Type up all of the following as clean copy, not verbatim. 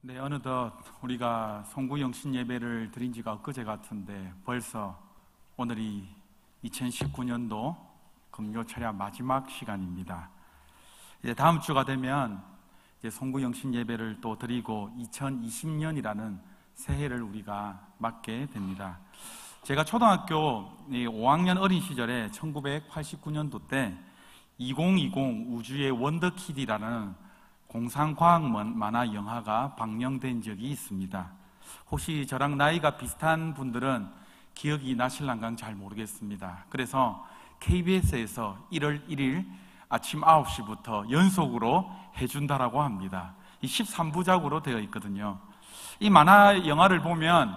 네, 어느덧 우리가 송구영신 예배를 드린 지가 엊그제 같은데 벌써 오늘이 2019년도 금요 철야 마지막 시간입니다. 이제 다음 주가 되면 이제 송구영신 예배를 또 드리고 2020년이라는 새해를 우리가 맞게 됩니다. 제가 초등학교 5학년 어린 시절에 1989년도 때 2020 우주의 원더키드라는 공상과학 만화 영화가 방영된 적이 있습니다. 혹시 저랑 나이가 비슷한 분들은 기억이 나실랑가 잘 모르겠습니다. 그래서 KBS에서 1월 1일 아침 9시부터 연속으로 해준다라고 합니다. 이 13부작으로 되어 있거든요. 이 만화 영화를 보면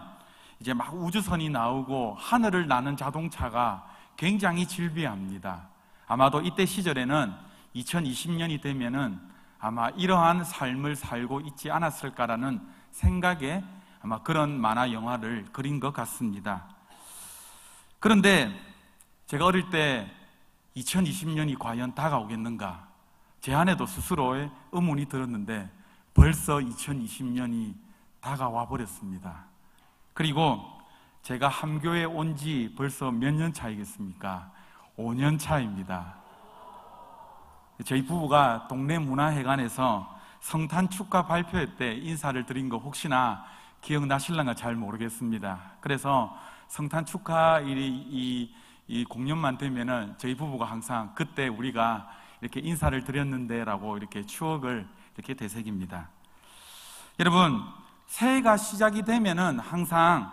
이제 막 우주선이 나오고 하늘을 나는 자동차가 굉장히 질비합니다. 아마도 이때 시절에는 2020년이 되면은 아마 이러한 삶을 살고 있지 않았을까라는 생각에 아마 그런 만화 영화를 그린 것 같습니다. 그런데 제가 어릴 때 2020년이 과연 다가오겠는가? 제 안에도 스스로의 의문이 들었는데 벌써 2020년이 다가와 버렸습니다. 그리고 제가 함교에 온 지 벌써 몇 년 차이겠습니까? 5년 차입니다. 저희 부부가 동네 문화회관에서 성탄 축하 발표회 때 인사를 드린 거 혹시나 기억나실랑가 잘 모르겠습니다. 그래서 성탄 축하일이 이 공연만 되면은 저희 부부가 항상 그때 우리가 이렇게 인사를 드렸는데 라고 이렇게 추억을 이렇게 되새깁니다. 여러분, 새해가 시작이 되면은 항상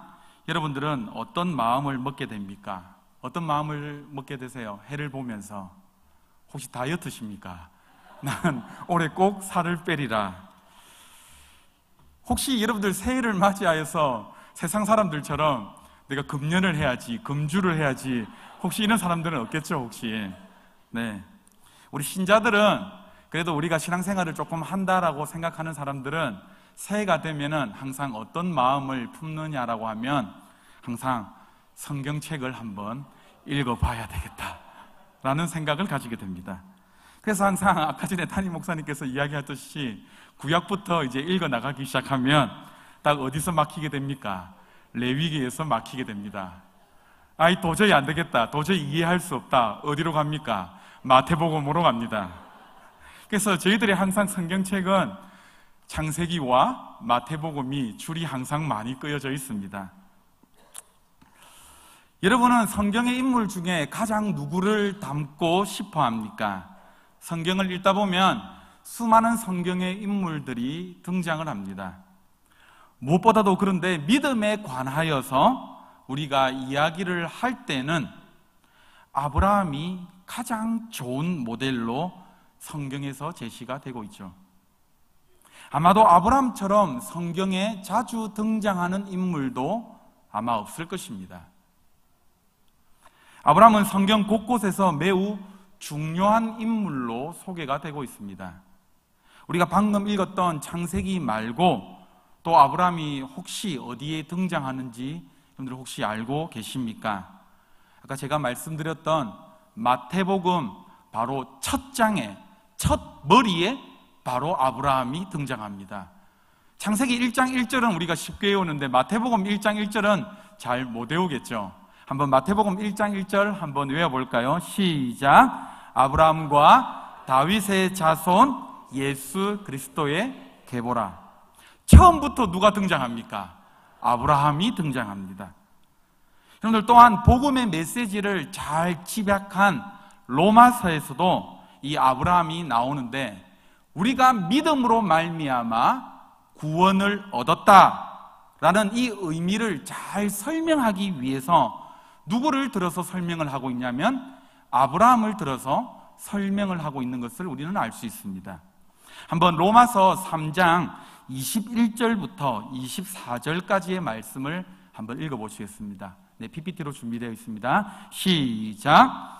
여러분들은 어떤 마음을 먹게 됩니까? 어떤 마음을 먹게 되세요? 해를 보면서 혹시 다이어트십니까? 난 올해 꼭 살을 빼리라. 혹시 여러분들 새해를 맞이하여서 세상 사람들처럼 내가 금년을 해야지, 금주를 해야지, 혹시 이런 사람들은 없겠죠, 혹시? 네. 우리 신자들은 그래도 우리가 신앙생활을 조금 한다라고 생각하는 사람들은 새해가 되면은 항상 어떤 마음을 품느냐라고 하면 항상 성경책을 한번 읽어봐야 되겠다 라는 생각을 가지게 됩니다. 그래서 항상 아까 전에 담임 목사님께서 이야기하듯이 구약부터 이제 읽어 나가기 시작하면 딱 어디서 막히게 됩니까? 레위기에서 막히게 됩니다. 아이 도저히 안 되겠다, 도저히 이해할 수 없다. 어디로 갑니까? 마태복음으로 갑니다. 그래서 저희들이 항상 성경책은 창세기와 마태복음이 줄이 항상 많이 끄여져 있습니다. 여러분은 성경의 인물 중에 가장 누구를 닮고 싶어 합니까? 성경을 읽다 보면 수많은 성경의 인물들이 등장을 합니다. 무엇보다도 그런데 믿음에 관하여서 우리가 이야기를 할 때는 아브라함이 가장 좋은 모델로 성경에서 제시가 되고 있죠. 아마도 아브라함처럼 성경에 자주 등장하는 인물도 아마 없을 것입니다. 아브라함은 성경 곳곳에서 매우 중요한 인물로 소개가 되고 있습니다. 우리가 방금 읽었던 창세기 말고 또 아브라함이 혹시 어디에 등장하는지 여러분들 혹시 알고 계십니까? 아까 제가 말씀드렸던 마태복음 바로 첫 장에, 첫 머리에 바로 아브라함이 등장합니다. 창세기 1장 1절은 우리가 쉽게 외우는데 마태복음 1장 1절은 잘 못 외우겠죠. 한번 마태복음 1장 1절 한번 외워볼까요? 시작. 아브라함과 다윗의 자손 예수 그리스도의 계보라. 처음부터 누가 등장합니까? 아브라함이 등장합니다. 여러분들 또한 복음의 메시지를 잘 집약한 로마서에서도 이 아브라함이 나오는데 우리가 믿음으로 말미암아 구원을 얻었다라는 이 의미를 잘 설명하기 위해서 누구를 들어서 설명을 하고 있냐면 아브라함을 들어서 설명을 하고 있는 것을 우리는 알 수 있습니다. 한번 로마서 3장 21절부터 24절까지의 말씀을 한번 읽어보시겠습니다. 네, PPT로 준비되어 있습니다. 시작.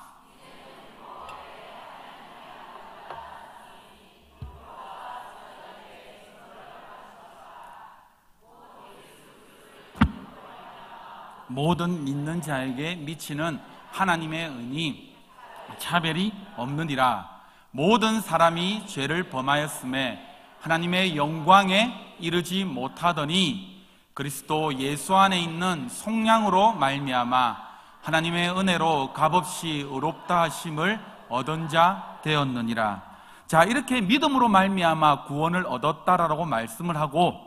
모든 믿는 자에게 미치는 하나님의 은이 차별이 없느니라. 모든 사람이 죄를 범하였음에 하나님의 영광에 이르지 못하더니 그리스도 예수 안에 있는 속량으로 말미암아 하나님의 은혜로 값없이 의롭다 하심을 얻은 자 되었느니라. 자, 이렇게 믿음으로 말미암아 구원을 얻었다라고 말씀을 하고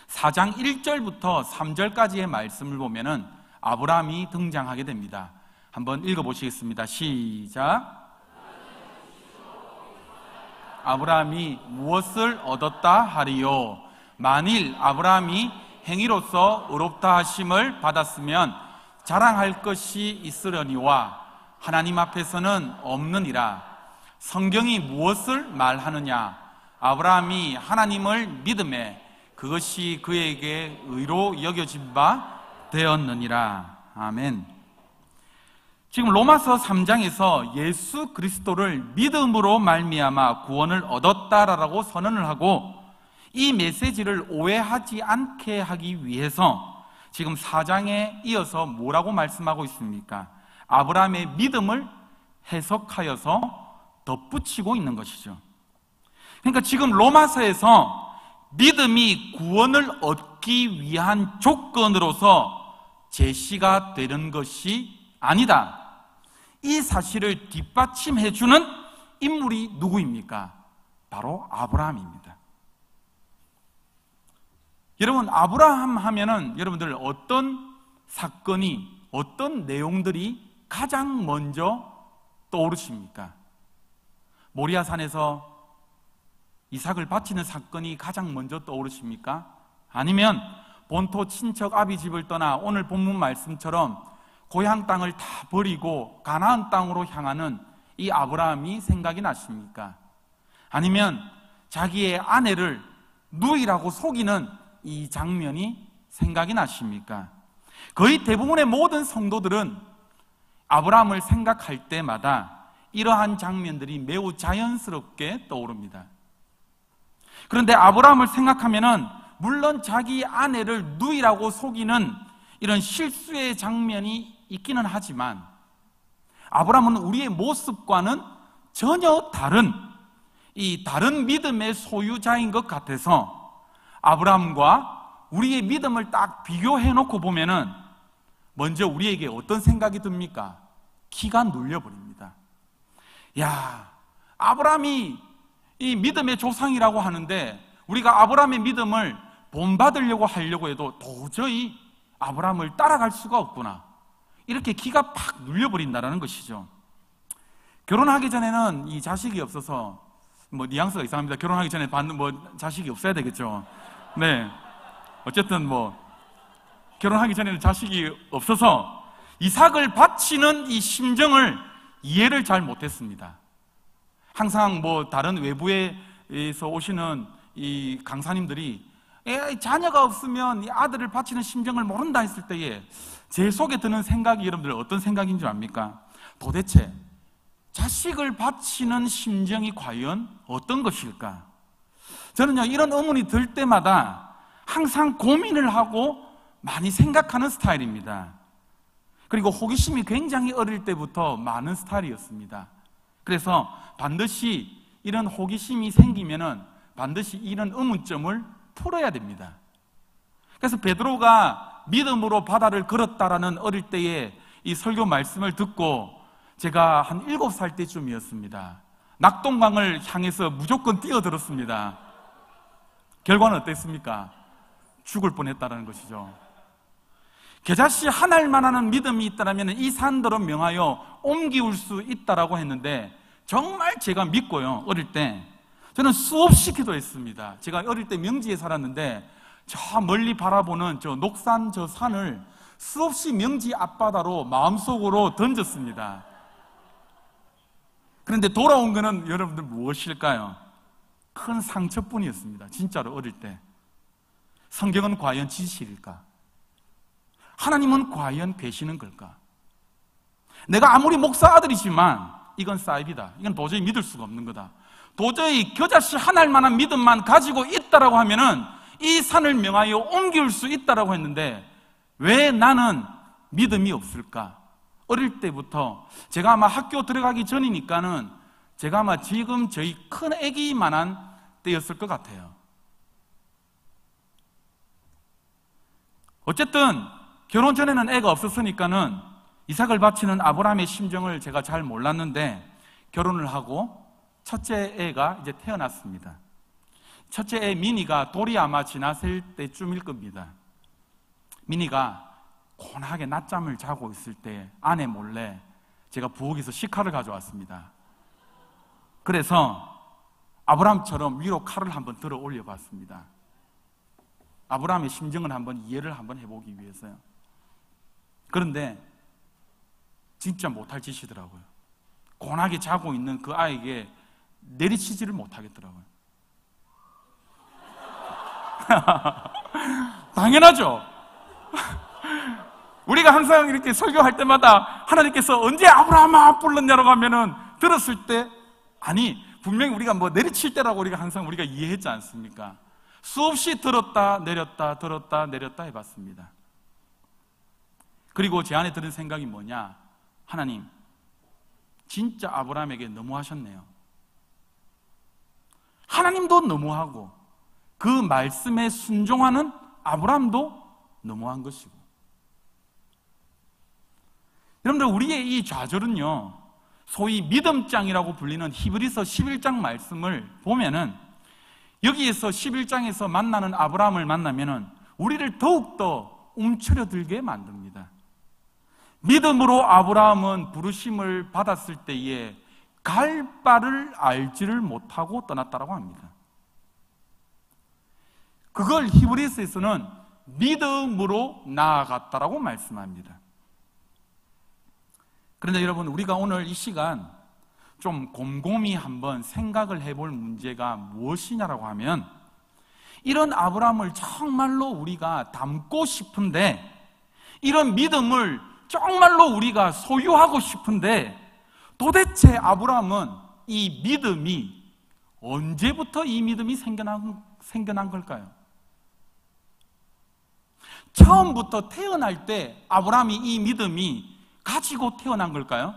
4장 1절부터 3절까지의 말씀을 보면은 아브라함이 등장하게 됩니다. 한번 읽어보시겠습니다. 시작. 아브라함이 무엇을 얻었다 하리요? 만일 아브라함이 행위로서 의롭다 하심을 받았으면 자랑할 것이 있으려니와 하나님 앞에서는 없느니라. 성경이 무엇을 말하느냐? 아브라함이 하나님을 믿음에 그것이 그에게 의로 여겨진 바 되었느니라. 아멘. 지금 로마서 3장에서 예수 그리스도를 믿음으로 말미암아 구원을 얻었다라고 선언을 하고 이 메시지를 오해하지 않게 하기 위해서 지금 4장에 이어서 뭐라고 말씀하고 있습니까? 아브라함의 믿음을 해석하여서 덧붙이고 있는 것이죠. 그러니까 지금 로마서에서 믿음이 구원을 얻기 위한 조건으로서 제시가 되는 것이 아니다. 이 사실을 뒷받침해주는 인물이 누구입니까? 바로 아브라함입니다. 여러분, 아브라함 하면은 여러분들 어떤 사건이, 어떤 내용들이 가장 먼저 떠오르십니까? 모리아산에서 이삭을 바치는 사건이 가장 먼저 떠오르십니까? 아니면 본토 친척 아비 집을 떠나 오늘 본문 말씀처럼 고향 땅을 다 버리고 가나안 땅으로 향하는 이 아브라함이 생각이 나십니까? 아니면 자기의 아내를 누이라고 속이는 이 장면이 생각이 나십니까? 거의 대부분의 모든 성도들은 아브라함을 생각할 때마다 이러한 장면들이 매우 자연스럽게 떠오릅니다. 그런데 아브라함을 생각하면은 물론 자기 아내를 누이라고 속이는 이런 실수의 장면이 있기는 하지만 아브라함은 우리의 모습과는 전혀 다른 다른 믿음의 소유자인 것 같아서 아브라함과 우리의 믿음을 딱 비교해 놓고 보면은 먼저 우리에게 어떤 생각이 듭니까? 기가 눌려버립니다. 야, 아브라함이 이 믿음의 조상이라고 하는데 우리가 아브라함의 믿음을 본받으려고 하려고 해도 도저히 아브라함을 따라갈 수가 없구나. 이렇게 기가 팍 눌려버린다는 것이죠. 결혼하기 전에는 이 자식이 없어서 뉘앙스가 이상합니다. 결혼하기 전에 받는 자식이 없어야 되겠죠. 네. 어쨌든 결혼하기 전에는 자식이 없어서 이삭을 바치는 이 심정을 이해를 잘 못했습니다. 항상 다른 외부에서 오시는 이 강사님들이 자녀가 없으면 이 아들을 바치는 심정을 모른다 했을 때에 제 속에 드는 생각이 여러분들 어떤 생각인 줄 압니까? 도대체 자식을 바치는 심정이 과연 어떤 것일까? 저는요, 이런 의문이 들 때마다 항상 고민을 하고 많이 생각하는 스타일입니다. 그리고 호기심이 굉장히 어릴 때부터 많은 스타일이었습니다. 그래서 반드시 이런 호기심이 생기면은 반드시 이런 의문점을 풀어야 됩니다. 그래서 베드로가 믿음으로 바다를 걸었다라는 어릴 때의 이 설교 말씀을 듣고 제가 한 7살 때쯤이었습니다. 낙동강을 향해서 무조건 뛰어들었습니다. 결과는 어땠습니까? 죽을 뻔했다는 것이죠. 겨자씨 한 알만 하는 믿음이 있다면 이 산더러 명하여 옮기울 수 있다라고 했는데 정말 제가 믿고요. 어릴 때 저는 수없이 기도했습니다. 제가 어릴 때 명지에 살았는데 저 멀리 바라보는 저 녹산 저 산을 수없이 명지 앞바다로 마음속으로 던졌습니다. 그런데 돌아온 거는 여러분들 무엇일까요? 큰 상처뿐이었습니다. 진짜로 어릴 때. 성경은 과연 진실일까? 하나님은 과연 계시는 걸까? 내가 아무리 목사 아들이지만 이건 사입이다. 이건 도저히 믿을 수가 없는 거다. 도저히 겨자씨 한 알만한 믿음만 가지고 있다라고 하면은 이 산을 명하여 옮길 수 있다라고 했는데 왜 나는 믿음이 없을까? 어릴 때부터 제가 아마 학교 들어가기 전이니까는 제가 아마 지금 저희 큰 아기만한 때였을 것 같아요. 어쨌든 결혼 전에는 애가 없었으니까는 이삭을 바치는 아브라함의 심정을 제가 잘 몰랐는데, 결혼을 하고 첫째 애가 이제 태어났습니다. 첫째 애 미니가 돌이 아마 지났을 때쯤일 겁니다. 미니가 고나게 낮잠을 자고 있을 때 아내 몰래 제가 부엌에서 식칼을 가져왔습니다. 그래서 아브라함처럼 위로 칼을 한번 들어 올려봤습니다. 아브라함의 심정을 한번 이해를 한번 해보기 위해서요. 그런데 진짜 못할 짓이더라고요. 고나게 자고 있는 그 아이에게 내리치지를 못하겠더라고요. 당연하죠. 우리가 항상 이렇게 설교할 때마다 하나님께서 언제 아브라함아 불렀냐라고 하면은 들었을 때, 아니 분명히 우리가 뭐 내리칠 때라고 우리가 이해했지 않습니까? 수없이 들었다 내렸다 들었다 내렸다 해봤습니다. 그리고 제 안에 드는 생각이 뭐냐, 하나님 진짜 아브라함에게 너무하셨네요. 하나님도 너무하고 그 말씀에 순종하는 아브라함도 너무한 것이고. 여러분들, 우리의 이 좌절은요, 소위 믿음장이라고 불리는 히브리서 11장 말씀을 보면은, 여기에서 11장에서 만나는 아브라함을 만나면은 우리를 더욱더 움츠려들게 만듭니다. 믿음으로 아브라함은 부르심을 받았을 때에 갈 바를 알지를 못하고 떠났다라고 합니다. 그걸 히브리서에서는 믿음으로 나아갔다라고 말씀합니다. 그런데 여러분, 우리가 오늘 이 시간 좀 곰곰이 한번 생각을 해볼 문제가 무엇이냐라고 하면, 이런 아브라함을 정말로 우리가 닮고 싶은데, 이런 믿음을 정말로 우리가 소유하고 싶은데, 도대체 아브라함은 이 믿음이 언제부터 이 믿음이 생겨난 걸까요? 처음부터 태어날 때 아브라함이 이 믿음이 가지고 태어난 걸까요?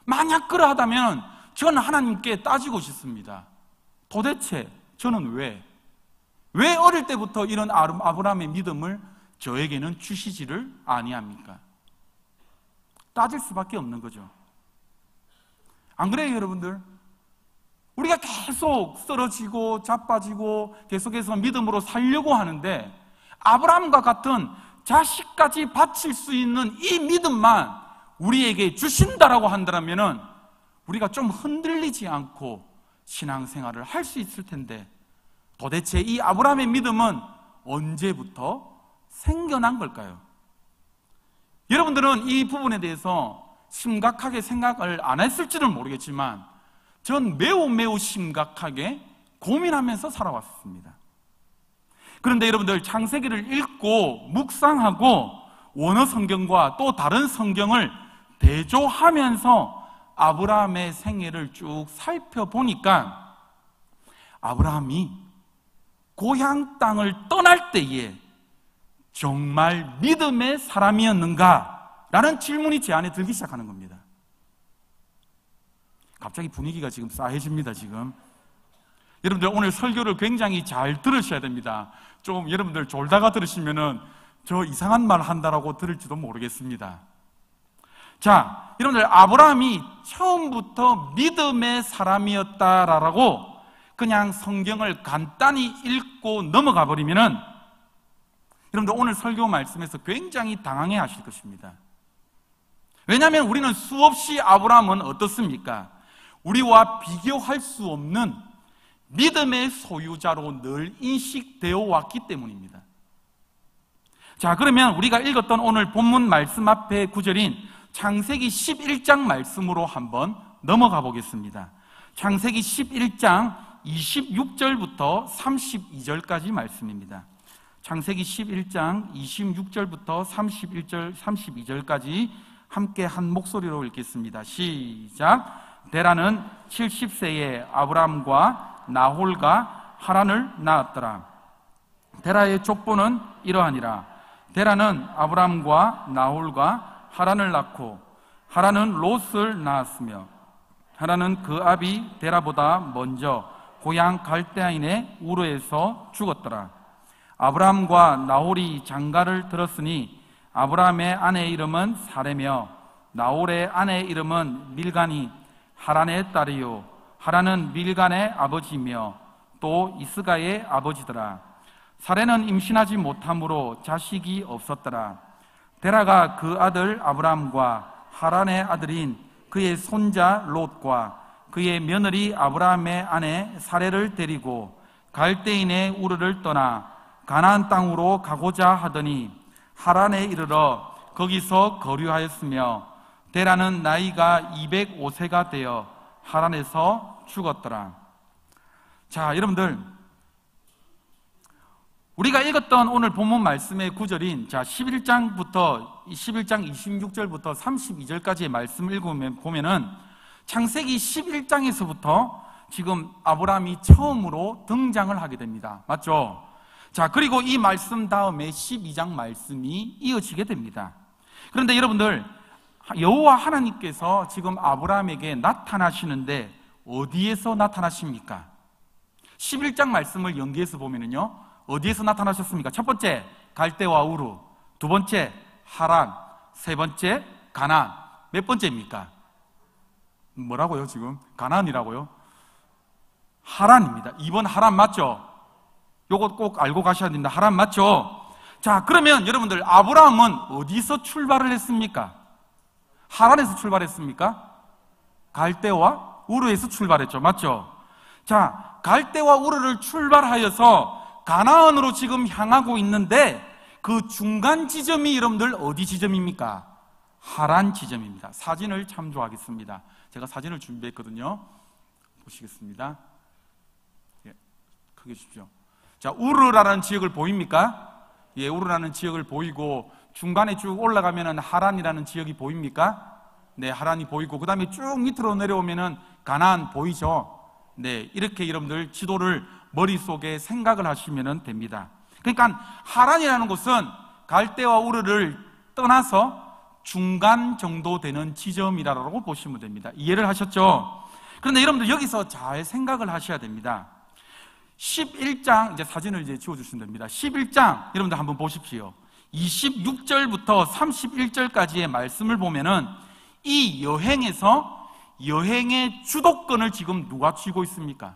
만약 그러하다면 저는 하나님께 따지고 싶습니다. 도대체 저는 왜 어릴 때부터 이런 아브라함의 믿음을 저에게는 주시지를 아니합니까? 따질 수밖에 없는 거죠. 안 그래요, 여러분들? 우리가 계속 쓰러지고 자빠지고 계속해서 믿음으로 살려고 하는데, 아브라함과 같은 자식까지 바칠 수 있는 이 믿음만 우리에게 주신다라고 한다면 우리가 좀 흔들리지 않고 신앙생활을 할 수 있을 텐데, 도대체 이 아브라함의 믿음은 언제부터 생겨난 걸까요? 여러분들은 이 부분에 대해서 심각하게 생각을 안 했을지는 모르겠지만, 전 매우 심각하게 고민하면서 살아왔습니다. 그런데 여러분들, 창세기를 읽고 묵상하고 원어 성경과 또 다른 성경을 대조하면서 아브라함의 생애를 쭉 살펴보니까, 아브라함이 고향 땅을 떠날 때에 정말 믿음의 사람이었는가? 라는 질문이 제 안에 들기 시작하는 겁니다. 갑자기 분위기가 지금 싸해집니다, 지금. 여러분들, 오늘 설교를 굉장히 잘 들으셔야 됩니다. 좀 여러분들 졸다가 들으시면은 저 이상한 말 한다라고 들을지도 모르겠습니다. 자, 여러분들, 아브라함이 처음부터 믿음의 사람이었다라고 그냥 성경을 간단히 읽고 넘어가 버리면은 여러분들, 오늘 설교 말씀에서 굉장히 당황해 하실 것입니다. 왜냐하면 우리는 수없이 아브라함은 어떻습니까? 우리와 비교할 수 없는 믿음의 소유자로 늘 인식되어 왔기 때문입니다. 자, 그러면 우리가 읽었던 오늘 본문 말씀 앞에 구절인 창세기 11장 말씀으로 한번 넘어가 보겠습니다. 창세기 11장 26절부터 32절까지 말씀입니다. 창세기 11장 26절부터 32절까지 함께 한 목소리로 읽겠습니다. 시작. 데라는 70세에 아브람과 나홀과 하란을 낳았더라. 데라의 족보는 이러하니라. 데라는 아브람과 나홀과 하란을 낳고, 하란은 롯을 낳았으며, 하란은 그 아비 데라보다 먼저 고향 갈대아인의 우르에서 죽었더라. 아브라함과 나홀이 장가를 들었으니 아브라함의 아내의 이름은 사레며 나홀의 아내의 이름은 밀간이 하란의 딸이요 하란은 밀간의 아버지며 또 이스가의 아버지더라. 사레는 임신하지 못함으로 자식이 없었더라. 데라가 그 아들 아브라함과 하란의 아들인 그의 손자 롯과 그의 며느리 아브라함의 아내 사레를 데리고 갈대인의 우르를 떠나 가나안 땅으로 가고자 하더니 하란에 이르러 거기서 거류하였으며 데라는 나이가 205세가 되어 하란에서 죽었더라. 자, 여러분들, 우리가 읽었던 오늘 본문 말씀의 구절인 11장 26절부터 32절까지의 말씀을 읽어보면은 창세기 11장에서부터 지금 아브라함이 처음으로 등장을 하게 됩니다. 맞죠? 자, 그리고 이 말씀 다음에 12장 말씀이 이어지게 됩니다. 그런데 여러분들, 여호와 하나님께서 지금 아브라함에게 나타나시는데 어디에서 나타나십니까? 11장 말씀을 연계해서 보면은요, 어디에서 나타나셨습니까? 첫 번째, 갈대와 우르. 두 번째, 하란. 세 번째, 가나안. 몇 번째입니까? 뭐라고요, 지금? 가나안이라고요? 하란입니다. 2번 하란 맞죠? 요거 꼭 알고 가셔야 됩니다. 하란 맞죠? 자, 그러면 여러분들, 아브라함은 어디서 출발을 했습니까? 하란에서 출발했습니까? 갈대와 우르에서 출발했죠. 맞죠? 자, 갈대와 우르를 출발하여서 가나안으로 지금 향하고 있는데 그 중간 지점이 여러분들 어디 지점입니까? 하란 지점입니다. 사진을 참조하겠습니다. 제가 사진을 준비했거든요. 보시겠습니다. 예, 크게 주십시오. 자, 우르라는 지역을 보입니까? 예, 우르라는 지역을 보이고 중간에 쭉 올라가면은 하란이라는 지역이 보입니까? 네, 하란이 보이고 그 다음에 쭉 밑으로 내려오면은 가나안 보이죠? 네, 이렇게 여러분들 지도를 머릿속에 생각을 하시면 됩니다. 그러니까 하란이라는 곳은 갈대와 우르를 떠나서 중간 정도 되는 지점이라고 보시면 됩니다. 이해를 하셨죠? 그런데 여러분들 여기서 잘 생각을 하셔야 됩니다. 11장, 이제 사진을 이제 지워주시면 됩니다. 11장, 여러분들 한번 보십시오. 26절부터 31절까지의 말씀을 보면은 이 여행에서 여행의 주도권을 지금 누가 쥐고 있습니까?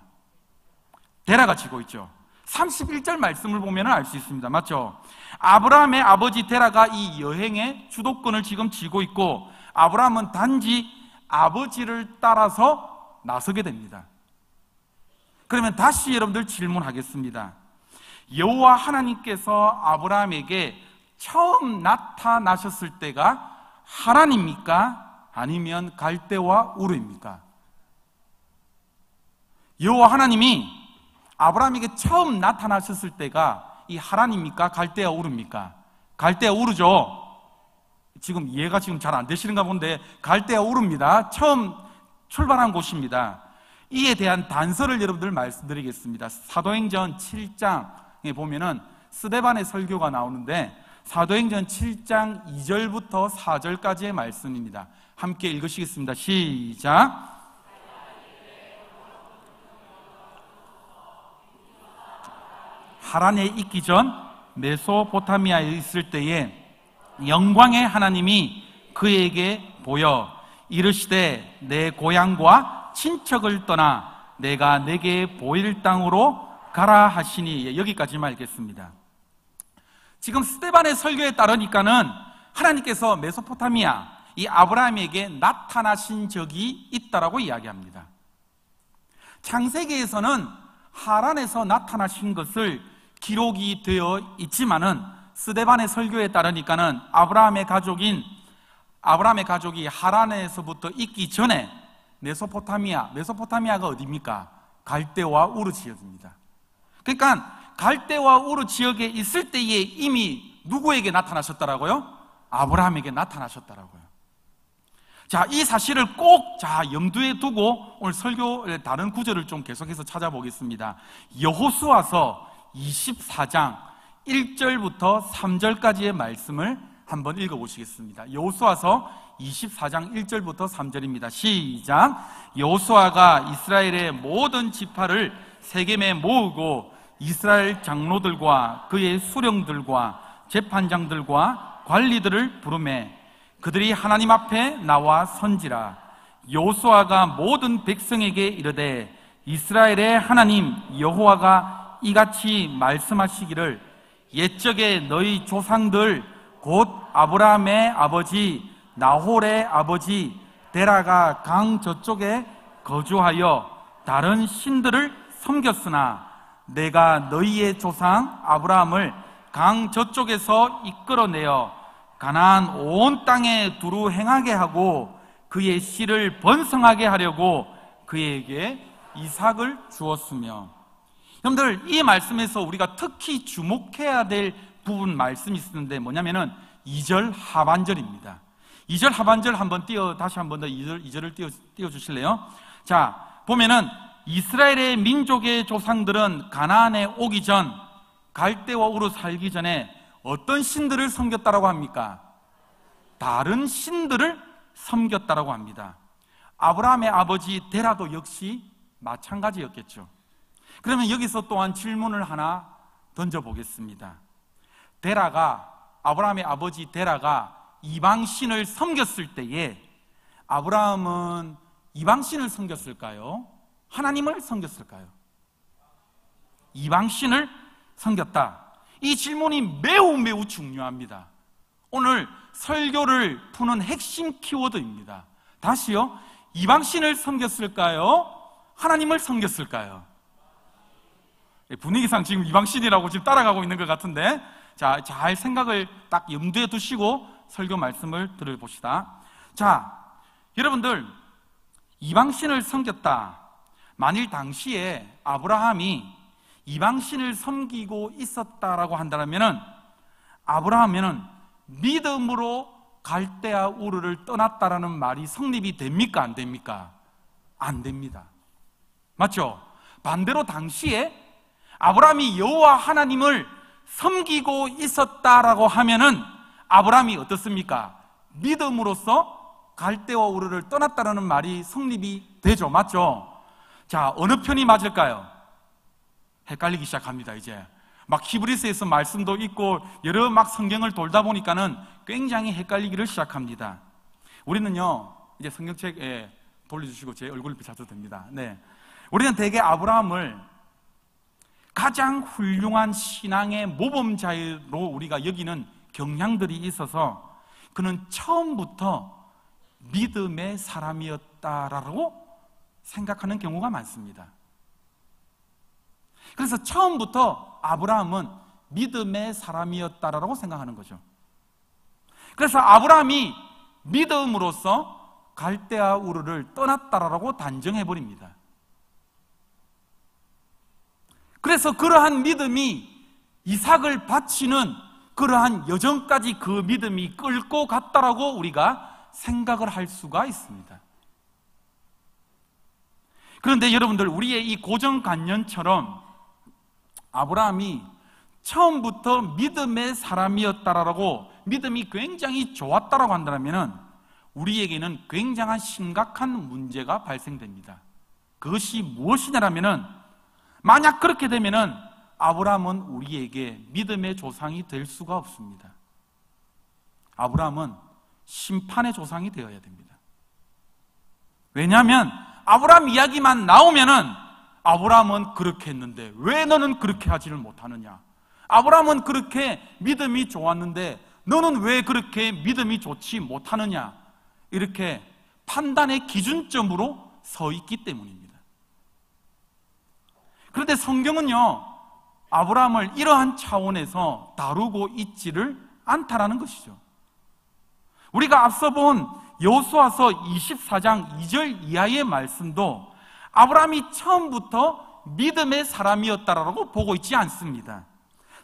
데라가 쥐고 있죠. 31절 말씀을 보면 알 수 있습니다. 맞죠? 아브라함의 아버지 데라가 이 여행의 주도권을 지금 쥐고 있고 아브라함은 단지 아버지를 따라서 나서게 됩니다. 그러면 다시 여러분들 질문하겠습니다. 여호와 하나님께서 아브라함에게 처음 나타나셨을 때가 하란입니까? 아니면 갈대와 우르입니까? 여호와 하나님이 아브라함에게 처음 나타나셨을 때가 이 하란입니까? 갈대와 우르입니까? 갈대와 우르죠. 지금 이해가 지금 잘 안 되시는가 본데 갈대와 우르입니다. 처음 출발한 곳입니다. 이에 대한 단서를 여러분들 말씀드리겠습니다. 사도행전 7장에 보면은 스데반의 설교가 나오는데 사도행전 7장 2절부터 4절까지의 말씀입니다. 함께 읽으시겠습니다. 시작. 하란에 있기 전 메소포타미아에 있을 때에 영광의 하나님이 그에게 보여 이르시되 내 고향과 친척을 떠나 내가 내게 보일 땅으로 가라 하시니. 여기까지만 읽겠습니다. 지금 스데반의 설교에 따르니까는 하나님께서 메소포타미아 이 아브라함에게 나타나신 적이 있다라고 이야기합니다. 창세기에서는 하란에서 나타나신 것을 기록이 되어 있지만은 스데반의 설교에 따르니까는 아브라함의 가족이 하란에서부터 있기 전에 메소포타미아가 어디입니까? 갈대와 우르 지역입니다. 그러니까 갈대와 우르 지역에 있을 때에 이미 누구에게 나타나셨다라고요? 아브라함에게 나타나셨다라고요. 자, 이 사실을 꼭 염두에 두고 오늘 설교의 다른 구절을 좀 계속해서 찾아보겠습니다. 여호수아서 24장 1절부터 3절까지의 말씀을 한번 읽어보시겠습니다. 여호수아서 24장 1절부터 3절입니다. 시작. 여호수아가 이스라엘의 모든 지파를 세겜에 모으고 이스라엘 장로들과 그의 수령들과 재판장들과 관리들을 부르매 그들이 하나님 앞에 나와 선지라. 여호수아가 모든 백성에게 이르되 이스라엘의 하나님 여호와가 이같이 말씀하시기를 옛적에 너희 조상들 곧 아브라함의 아버지 나홀의 아버지 데라가 강 저쪽에 거주하여 다른 신들을 섬겼으나 내가 너희의 조상 아브라함을 강 저쪽에서 이끌어내어 가나안 온 땅에 두루 행하게 하고 그의 씨를 번성하게 하려고 그에게 이삭을 주었으며. 여러분들, 이 말씀에서 우리가 특히 주목해야 될 부분 말씀이 있는데 뭐냐면은 2절 하반절입니다. 2절 하반절 한번 다시 한번 더 2절을 띄워주실래요? 자, 보면은 이스라엘의 민족의 조상들은 가나안에 오기 전, 갈대와 우르 살기 전에 어떤 신들을 섬겼다라고 합니까? 다른 신들을 섬겼다라고 합니다. 아브라함의 아버지 데라도 역시 마찬가지였겠죠. 그러면 여기서 또한 질문을 하나 던져보겠습니다. 아브라함의 아버지 데라가 이방신을 섬겼을 때에 아브라함은 이방신을 섬겼을까요? 하나님을 섬겼을까요? 이방신을 섬겼다. 이 질문이 매우 중요합니다. 오늘 설교를 푸는 핵심 키워드입니다. 다시요, 이방신을 섬겼을까요? 하나님을 섬겼을까요? 분위기상 지금 이방신이라고 지금 따라가고 있는 것 같은데, 자, 잘 생각을 딱 염두에 두시고 설교 말씀을 들어봅시다. 자, 여러분들, 이방신을 섬겼다. 만일 당시에 아브라함이 이방신을 섬기고 있었다라고 한다면 아브라함은 믿음으로 갈대아 우르를 떠났다라는 말이 성립이 됩니까? 안 됩니까? 안 됩니다. 맞죠? 반대로 당시에 아브라함이 여호와 하나님을 섬기고 있었다라고 하면은 아브라함이 어떻습니까? 믿음으로써 갈대아 우르를 떠났다라는 말이 성립이 되죠. 맞죠? 자, 어느 편이 맞을까요? 헷갈리기 시작합니다. 이제 막 히브리서에서 말씀도 있고 여러 막 성경을 돌다 보니까는 굉장히 헷갈리기를 시작합니다. 우리는요, 이제 성경책 돌려주시고 제 얼굴을 비춰도 됩니다. 네, 우리는 대개 아브라함을 가장 훌륭한 신앙의 모범자로 우리가 여기는 경향들이 있어서 그는 처음부터 믿음의 사람이었다라고 생각하는 경우가 많습니다. 그래서 처음부터 아브라함은 믿음의 사람이었다라고 생각하는 거죠. 그래서 아브라함이 믿음으로써 갈대아 우르를 떠났다라고 단정해버립니다. 그래서 그러한 믿음이 이삭을 바치는 그러한 여정까지 그 믿음이 끌고 갔다라고 우리가 생각을 할 수가 있습니다. 그런데 여러분들, 우리의 이 고정관념처럼 아브라함이 처음부터 믿음의 사람이었다라고, 믿음이 굉장히 좋았다라고 한다면 우리에게는 굉장한 심각한 문제가 발생됩니다. 그것이 무엇이냐라면, 만약 그렇게 되면은 아브라함은 우리에게 믿음의 조상이 될 수가 없습니다. 아브라함은 심판의 조상이 되어야 됩니다. 왜냐하면 아브라함 이야기만 나오면은 아브라함은 그렇게 했는데 왜 너는 그렇게 하지를 못하느냐? 아브라함은 그렇게 믿음이 좋았는데 너는 왜 그렇게 믿음이 좋지 못하느냐? 이렇게 판단의 기준점으로 서 있기 때문입니다. 그런데 성경은요, 아브라함을 이러한 차원에서 다루고 있지를 않다라는 것이죠. 우리가 앞서 본 여호수아서 24장 2절 이하의 말씀도 아브라함이 처음부터 믿음의 사람이었다라고 보고 있지 않습니다.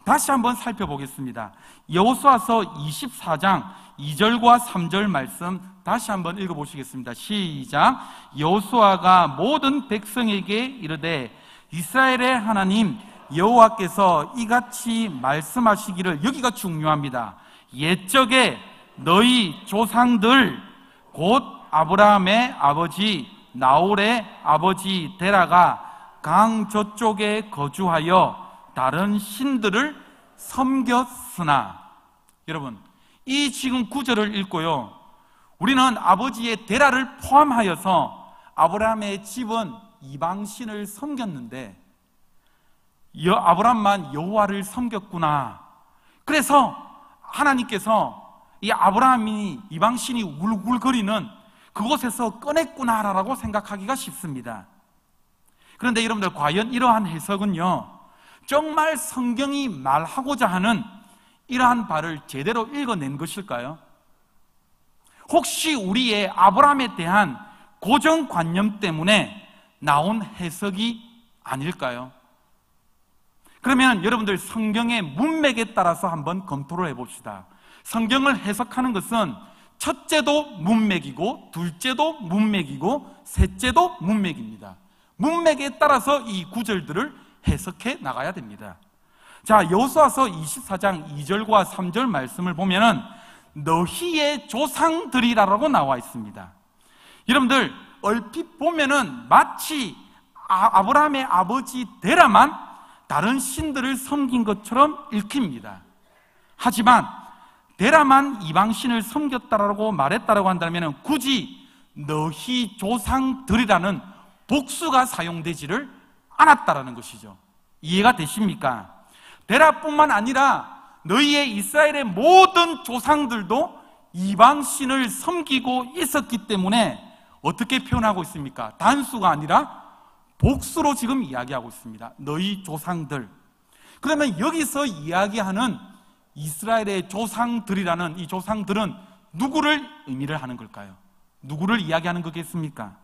다시 한번 살펴보겠습니다. 여호수아서 24장 2절과 3절 말씀 다시 한번 읽어보시겠습니다. 시작. 여호수아가 모든 백성에게 이르되 이스라엘의 하나님 여호와께서 이같이 말씀하시기를, 여기가 중요합니다. 옛적에 너희 조상들 곧 아브라함의 아버지 나홀의 아버지 데라가 강 저쪽에 거주하여 다른 신들을 섬겼으나. 여러분, 이 지금 구절을 읽고요, 우리는 아버지의 데라를 포함하여서 아브라함의 집은 이방신을 섬겼는데 아브라함만 여호와를 섬겼구나. 그래서 하나님께서 이 아브라함이 이방신이 울글거리는 그곳에서 꺼냈구나라고 생각하기가 쉽습니다. 그런데 여러분들, 과연 이러한 해석은요, 정말 성경이 말하고자 하는 이러한 바를 제대로 읽어낸 것일까요? 혹시 우리의 아브라함에 대한 고정관념 때문에 나온 해석이 아닐까요? 그러면 여러분들, 성경의 문맥에 따라서 한번 검토를 해봅시다. 성경을 해석하는 것은 첫째도 문맥이고 둘째도 문맥이고 셋째도 문맥입니다. 문맥에 따라서 이 구절들을 해석해 나가야 됩니다. 자, 여호수아서 24장 2절과 3절 말씀을 보면은 너희의 조상들이라고 나와 있습니다. 여러분들, 얼핏 보면은 마치 아브라함의 아버지 데라만 다른 신들을 섬긴 것처럼 읽힙니다. 하지만 데라만 이방신을 섬겼다라고 말했다라고 한다면 굳이 너희 조상들이라는 복수가 사용되지를 않았다라는 것이죠. 이해가 되십니까? 데라뿐만 아니라 너희의 이스라엘의 모든 조상들도 이방신을 섬기고 있었기 때문에 어떻게 표현하고 있습니까? 단수가 아니라 복수로 지금 이야기하고 있습니다. 너희 조상들. 그러면 여기서 이야기하는 이스라엘의 조상들이라는 이 조상들은 누구를 의미를 하는 걸까요? 누구를 이야기하는 거겠습니까?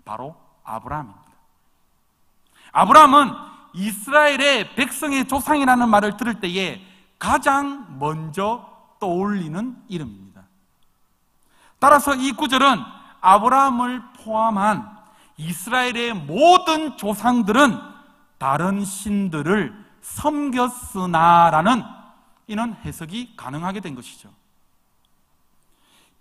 바로 아브라함입니다. 아브라함은 이스라엘의 백성의 조상이라는 말을 들을 때에 가장 먼저 떠올리는 이름입니다. 따라서 이 구절은 아브라함을 포함한 이스라엘의 모든 조상들은 다른 신들을 섬겼으나라는 이런 해석이 가능하게 된 것이죠.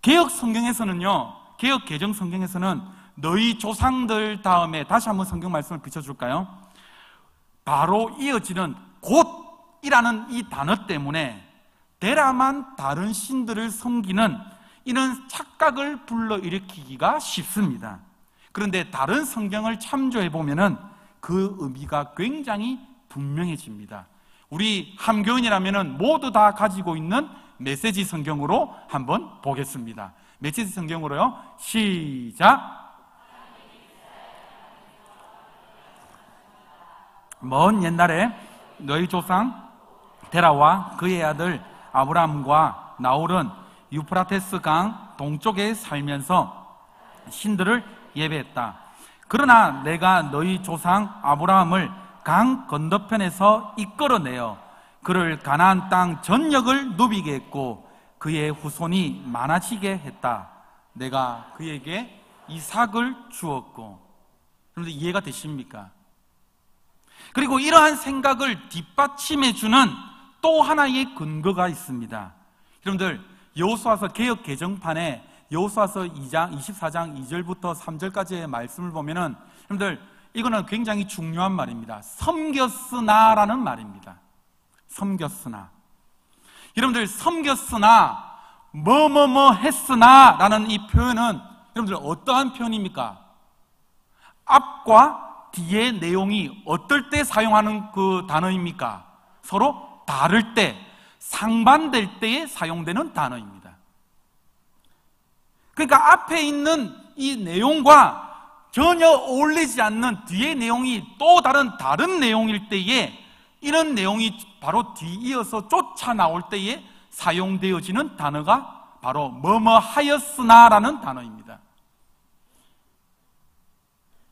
개역 성경에서는요, 개역 개정 성경에서는 너희 조상들 다음에 다시 한번 성경 말씀을 비춰줄까요? 바로 이어지는 곧이라는 이 단어 때문에 데라만 다른 신들을 섬기는 이런 착각을 불러일으키기가 쉽습니다. 그런데 다른 성경을 참조해 보면은 그 의미가 굉장히 분명해집니다. 우리 함교인이라면은 모두 다 가지고 있는 메시지 성경으로 한번 보겠습니다. 메시지 성경으로요, 시작. 먼 옛날에 너희 조상 데라와 그의 아들 아브라함과 나홀은 유프라테스 강 동쪽에 살면서 신들을 예배했다. 그러나 내가 너희 조상 아브라함을 강 건너편에서 이끌어내어 그를 가나안 땅 전역을 누비게 했고 그의 후손이 많아지게 했다. 내가 그에게 이삭을 주었고. 그런데 이해가 되십니까? 그리고 이러한 생각을 뒷받침해주는 또 하나의 근거가 있습니다. 여러분들, 여호수아서 개역 개정판에 여호수아서 24장 2절부터 3절까지의 말씀을 보면은 여러분들, 이거는 굉장히 중요한 말입니다. 섬겼으나라는 말입니다. 섬겼으나. 여러분들, 섬겼으나 뭐뭐뭐 했으나라는 이 표현은 여러분들 어떠한 표현입니까? 앞과 뒤의 내용이 어떨 때 사용하는 그 단어입니까? 서로 다를 때, 상반될 때에 사용되는 단어입니다. 그러니까 앞에 있는 이 내용과 전혀 어울리지 않는 뒤의 내용이 또 다른 내용일 때에 이런 내용이 바로 뒤이어서 쫓아 나올 때에 사용되어지는 단어가 바로 뭐뭐 하였으나라는 단어입니다.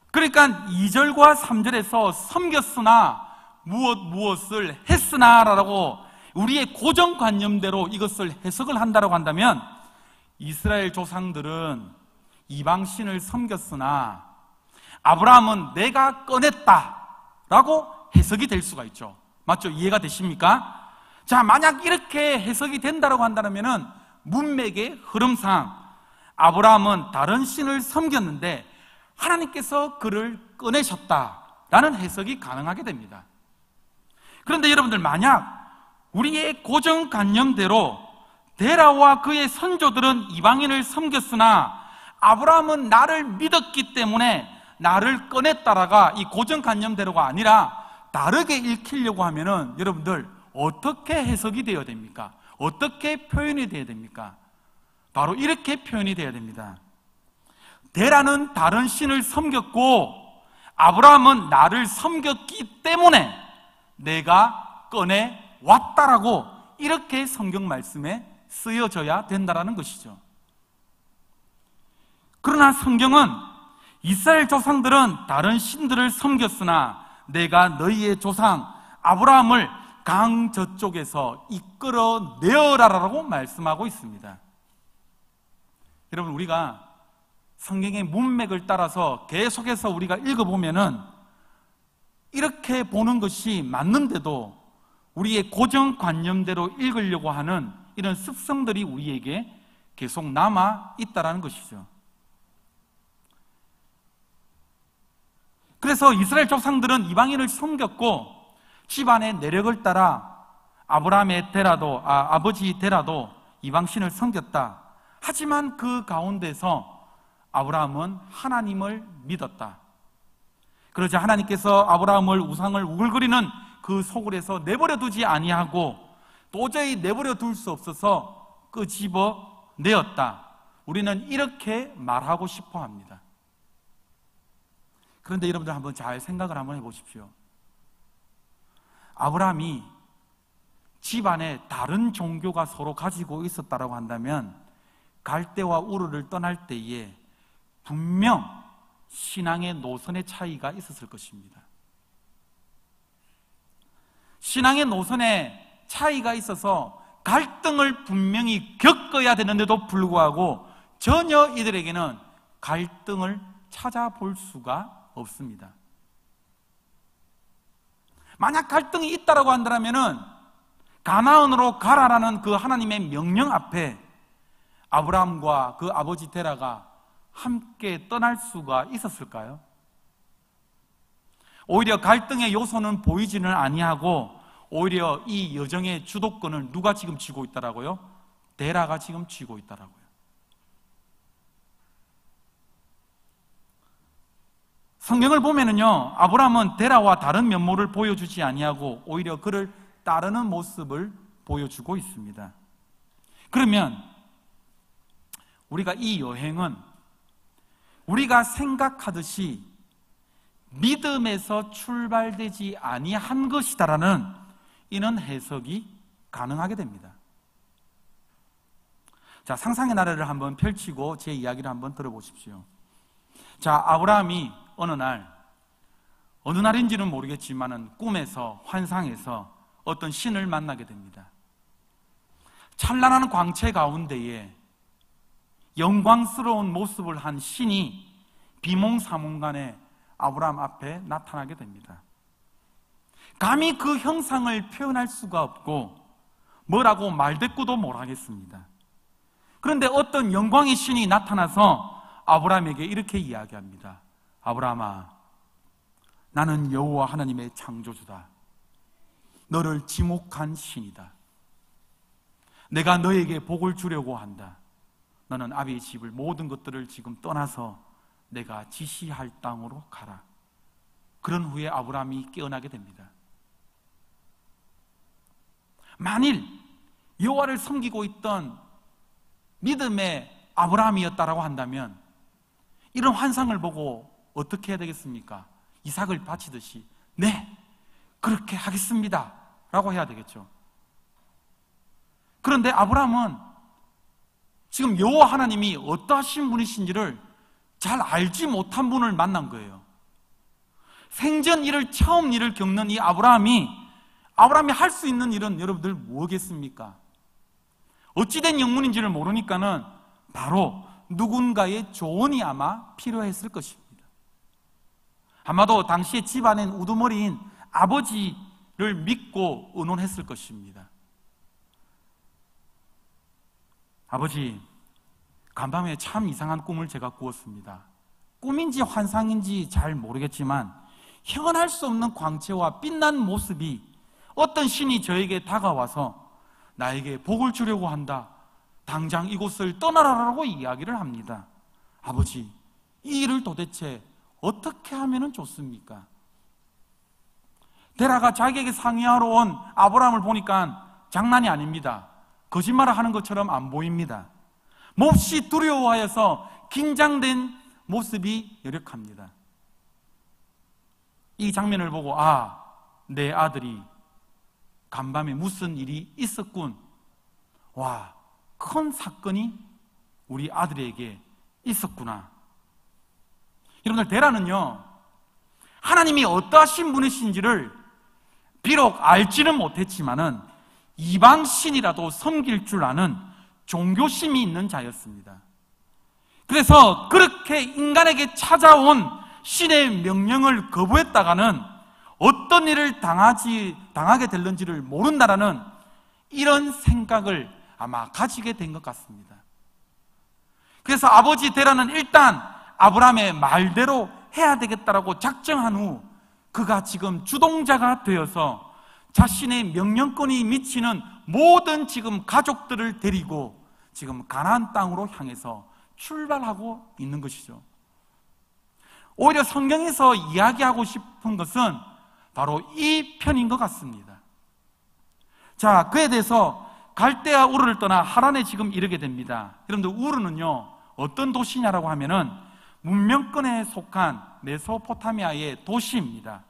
그러니까 2절과 3절에서 섬겼으나 무엇을 했으나라고 우리의 고정관념대로 이것을 해석을 한다고 한다면 이스라엘 조상들은 이방신을 섬겼으나 아브라함은 내가 꺼냈다라고 해석이 될 수가 있죠. 맞죠? 이해가 되십니까? 자, 만약 이렇게 해석이 된다고 한다면 문맥의 흐름상 아브라함은 다른 신을 섬겼는데 하나님께서 그를 꺼내셨다라는 해석이 가능하게 됩니다. 그런데 여러분들, 만약 우리의 고정관념대로 데라와 그의 선조들은 이방인을 섬겼으나 아브라함은 나를 믿었기 때문에 나를 꺼냈다라가 이 고정관념대로가 아니라 다르게 읽히려고 하면은 여러분들 어떻게 해석이 되어야 됩니까? 어떻게 표현이 되어야 됩니까? 바로 이렇게 표현이 되어야 됩니다. 데라는 다른 신을 섬겼고 아브라함은 나를 섬겼기 때문에 내가 꺼내 왔다라고 이렇게 성경 말씀에 쓰여져야 된다라는 것이죠. 그러나 성경은 이스라엘 조상들은 다른 신들을 섬겼으나 내가 너희의 조상 아브라함을 강 저쪽에서 이끌어내어라라고 말씀하고 있습니다. 여러분, 우리가 성경의 문맥을 따라서 계속해서 우리가 읽어보면은 이렇게 보는 것이 맞는데도 우리의 고정관념대로 읽으려고 하는 이런 습성들이 우리에게 계속 남아 있다는 것이죠. 그래서 이스라엘 조상들은 이방인을 섬겼고 집안의 내력을 따라 아브라함의 데라도 아버지 데라도 이방신을 섬겼다. 하지만 그 가운데서 아브라함은 하나님을 믿었다. 그러자 하나님께서 아브라함을 우상을 우글거리는 그 소굴에서 내버려 두지 아니하고 도저히 내버려 둘 수 없어서 끄집어 내었다. 우리는 이렇게 말하고 싶어 합니다. 그런데 여러분들 한번 잘 생각을 한번 해보십시오. 아브라함이 집안에 다른 종교가 서로 가지고 있었다고 한다면 갈대와 우르를 떠날 때에 분명 신앙의 노선의 차이가 있었을 것입니다. 신앙의 노선에 차이가 있어서 갈등을 분명히 겪어야 되는데도 불구하고 전혀 이들에게는 갈등을 찾아볼 수가 없습니다. 만약 갈등이 있다라고 한다면은 가나안으로 가라라는 그 하나님의 명령 앞에 아브라함과 그 아버지 데라가 함께 떠날 수가 있었을까요? 오히려 갈등의 요소는 보이지는 아니하고 오히려 이 여정의 주도권을 누가 지금 쥐고 있다라고요? 데라가 지금 쥐고 있다라고요. 성경을 보면은요, 아브라함은 데라와 다른 면모를 보여주지 아니하고 오히려 그를 따르는 모습을 보여주고 있습니다. 그러면 우리가 이 여행은 우리가 생각하듯이 믿음에서 출발되지 아니한 것이다라는 이런 해석이 가능하게 됩니다. 자, 상상의 나래를 한번 펼치고 제 이야기를 한번 들어보십시오. 자, 아브라함이 어느 날인지는 모르겠지만은 꿈에서, 환상에서 어떤 신을 만나게 됩니다. 찬란한 광채 가운데에 영광스러운 모습을 한 신이 비몽사몽간에 아브라함 앞에 나타나게 됩니다. 감히 그 형상을 표현할 수가 없고 뭐라고 말대꾸도 못하겠습니다. 그런데 어떤 영광의 신이 나타나서 아브라함에게 이렇게 이야기합니다. 아브라함아, 나는 여호와 하나님의 창조주다. 너를 지목한 신이다. 내가 너에게 복을 주려고 한다. 너는 아비의 집을 모든 것들을 지금 떠나서 내가 지시할 땅으로 가라. 그런 후에 아브라함이 깨어나게 됩니다. 만일 여호와를 섬기고 있던 믿음의 아브라함이었다라고 한다면 이런 환상을 보고 어떻게 해야 되겠습니까? 이삭을 바치듯이 네, 그렇게 하겠습니다 라고 해야 되겠죠. 그런데 아브라함은 지금 여호와 하나님이 어떠하신 분이신지를 잘 알지 못한 분을 만난 거예요. 생전 처음 일을 겪는 이 아브라함이 할 수 있는 일은 여러분들 뭐겠습니까? 어찌된 영문인지를 모르니까는 바로 누군가의 조언이 아마 필요했을 것입니다. 아마도 당시에 집안엔 우두머리인 아버지를 믿고 의논했을 것입니다. 아버지, 간밤에 참 이상한 꿈을 제가 꾸었습니다. 꿈인지 환상인지 잘 모르겠지만 형언할 수 없는 광채와 빛난 모습이 어떤 신이 저에게 다가와서 나에게 복을 주려고 한다. 당장 이곳을 떠나라라고 이야기를 합니다. 아버지, 이 일을 도대체 어떻게 하면 좋습니까? 데라가 자기에게 상의하러 온 아브라함을 보니까 장난이 아닙니다. 거짓말을 하는 것처럼 안 보입니다. 몹시 두려워하여서 긴장된 모습이 여력합니다. 이 장면을 보고 내 아들이 간밤에 무슨 일이 있었군. 와, 큰 사건이 우리 아들에게 있었구나. 여러분들, 데라는요, 하나님이 어떠하신 분이신지를 비록 알지는 못했지만은 이방신이라도 섬길 줄 아는 종교심이 있는 자였습니다. 그래서 그렇게 인간에게 찾아온 신의 명령을 거부했다가는 어떤 일을 당하게 될는지를 모른다라는 이런 생각을 아마 가지게 된 것 같습니다. 그래서 아버지 데라는 일단 아브라함의 말대로 해야 되겠다라고 작정한 후 그가 지금 주동자가 되어서 자신의 명령권이 미치는 모든 지금 가족들을 데리고 지금 가나안 땅으로 향해서 출발하고 있는 것이죠. 오히려 성경에서 이야기하고 싶은 것은 바로 이 편인 것 같습니다. 자, 그에 대해서 갈대아 우르를 떠나 하란에 지금 이르게 됩니다. 여러분들, 우르는요 어떤 도시냐라고 하면은 문명권에 속한 메소포타미아의 도시입니다.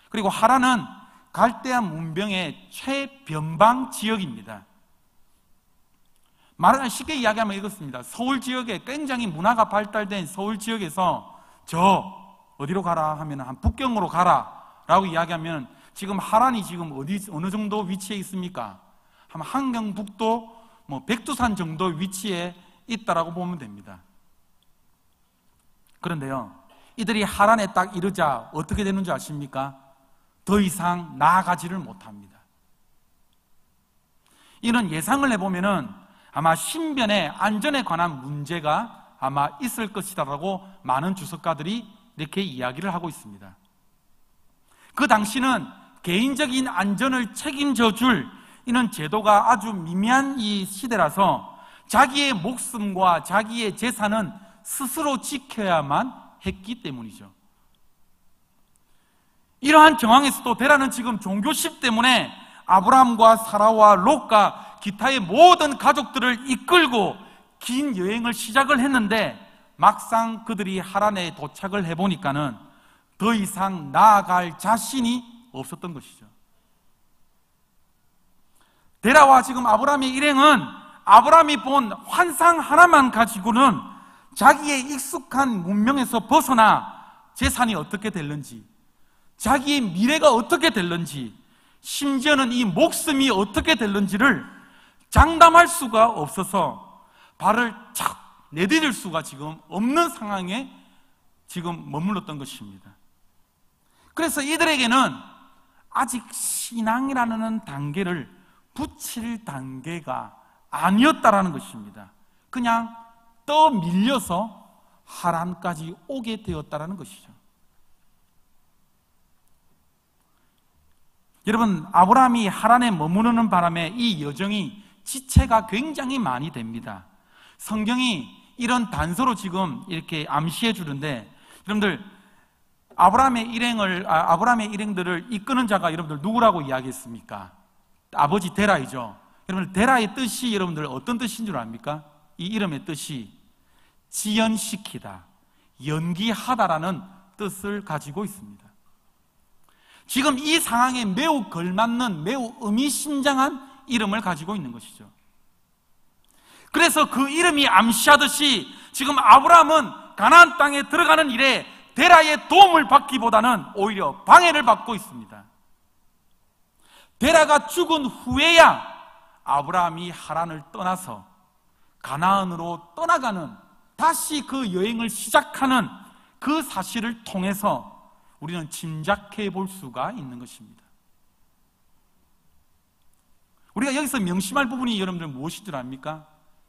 그리고 하란은 갈대아 문명의 최변방 지역입니다. 말을 쉽게 이야기하면 이렇습니다. 서울 지역에 굉장히 문화가 발달된 서울 지역에서 어디로 가라 하면 한 북경으로 가라 라고 이야기하면 지금 하란이 지금 어느 정도 위치에 있습니까? 한 한경북도 백두산 정도 위치에 있다라고 보면 됩니다. 그런데요, 이들이 하란에 딱 이르자 어떻게 되는 줄 아십니까? 더 이상 나아가지를 못합니다. 이런 예상을 해보면은 아마 신변의 안전에 관한 문제가 아마 있을 것이다라고 많은 주석가들이 이렇게 이야기를 하고 있습니다. 그 당시는 개인적인 안전을 책임져 줄 이런 제도가 아주 미미한 이 시대라서 자기의 목숨과 자기의 재산은 스스로 지켜야만 했기 때문이죠. 이러한 정황에서도 데라는 지금 종교심 때문에 아브라함과 사라와 롯과 기타의 모든 가족들을 이끌고 긴 여행을 시작을 했는데 막상 그들이 하란에 도착을 해보니까는 더 이상 나아갈 자신이 없었던 것이죠. 데라와 지금 아브라함의 일행은 아브라함이 본 환상 하나만 가지고는 자기의 익숙한 문명에서 벗어나 재산이 어떻게 될는지, 자기의 미래가 어떻게 될는지, 심지어는 이 목숨이 어떻게 될는지를 장담할 수가 없어서 발을 착 내디딜 수가 지금 없는 상황에 지금 머물렀던 것입니다. 그래서 이들에게는 아직 신앙이라는 단계를 붙일 단계가 아니었다라는 것입니다. 그냥 떠밀려서 하란까지 오게 되었다라는 것이죠. 여러분, 아브라함이 하란에 머무르는 바람에 이 여정이 지체가 굉장히 많이 됩니다. 성경이 이런 단서로 지금 이렇게 암시해 주는데, 여러분들, 아브라함의 일행들을 이끄는 자가 여러분들 누구라고 이야기했습니까? 아버지 데라이죠. 여러분들, 데라의 뜻이 여러분들 어떤 뜻인 줄 압니까? 이 이름의 뜻이 지연시키다, 연기하다라는 뜻을 가지고 있습니다. 지금 이 상황에 매우 걸맞는, 매우 의미심장한 이름을 가지고 있는 것이죠. 그래서 그 이름이 암시하듯이 지금 아브라함은 가나안 땅에 들어가는 일에 데라의 도움을 받기보다는 오히려 방해를 받고 있습니다. 데라가 죽은 후에야 아브라함이 하란을 떠나서 가나안으로 떠나가는, 다시 그 여행을 시작하는 그 사실을 통해서 우리는 짐작해 볼 수가 있는 것입니다. 우리가 여기서 명심할 부분이 여러분들 무엇인 줄 압니까?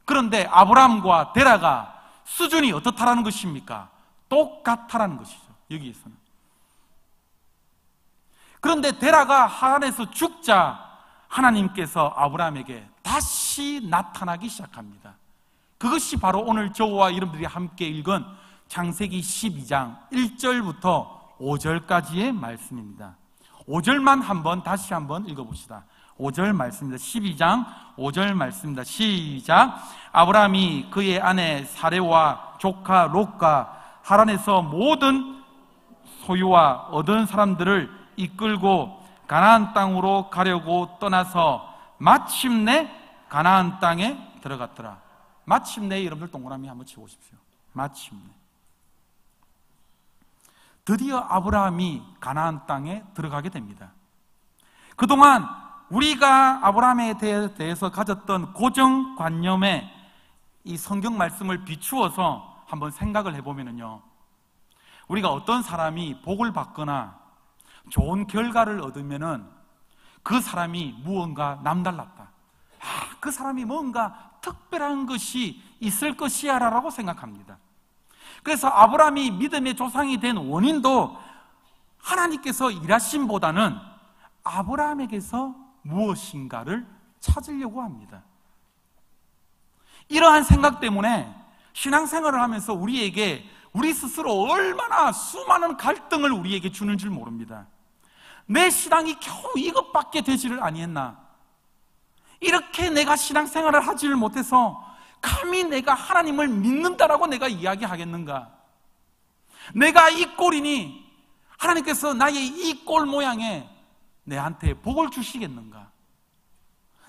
그런데 아브라함과 데라가 수준이 어떻다라는 것입니까? 똑같다라는 것이죠. 여기에서는. 그런데 데라가 하란에서 죽자 하나님께서 아브라함에게 다시 나타나기 시작합니다. 그것이 바로 오늘 저와 여러분들이 함께 읽은 창세기 12장 1절부터 5절까지의 말씀입니다. 5절만 다시 한번 읽어봅시다. 5절 말씀입니다. 12장 5절 말씀입니다. 시작. 아브라함이 그의 아내 사레와 조카 롯과 하란에서 모든 소유와 얻은 사람들을 이끌고 가나안 땅으로 가려고 떠나서 마침내 가나안 땅에 들어갔더라. 마침내, 여러분들 동그라미 한번 치우십시오. 마침내. 드디어 아브라함이 가나안 땅에 들어가게 됩니다. 그동안 우리가 아브라함에 대해서 가졌던 고정관념에 이 성경 말씀을 비추어서 한번 생각을 해보면요, 우리가 어떤 사람이 복을 받거나 좋은 결과를 얻으면은 그 사람이 무언가 남달랐다, 그 사람이 뭔가 특별한 것이 있을 것이야 라고 생각합니다. 그래서 아브라함이 믿음의 조상이 된 원인도 하나님께서 일하심보다는 아브라함에게서 무엇인가를 찾으려고 합니다. 이러한 생각 때문에 신앙생활을 하면서 우리에게 우리 스스로 얼마나 수많은 갈등을 우리에게 주는 줄 모릅니다. 내 신앙이 겨우 이것밖에 되지를 아니했나? 이렇게 내가 신앙생활을 하지를 못해서 감히 내가 하나님을 믿는다라고 내가 이야기하겠는가? 내가 이 꼴이니 하나님께서 나의 이 꼴 모양에 내한테 복을 주시겠는가?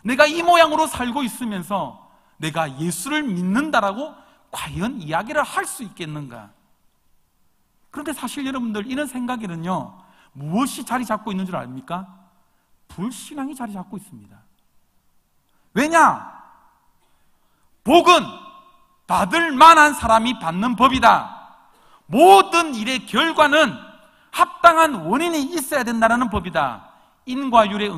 내가 이 모양으로 살고 있으면서 내가 예수를 믿는다라고 과연 이야기를 할 수 있겠는가? 그런데 사실 여러분들, 이런 생각에는요, 무엇이 자리 잡고 있는 줄 압니까? 불신앙이 자리 잡고 있습니다. 왜냐? 복은 받을 만한 사람이 받는 법이다. 모든 일의 결과는 합당한 원인이 있어야 된다는 법이다. 인과율에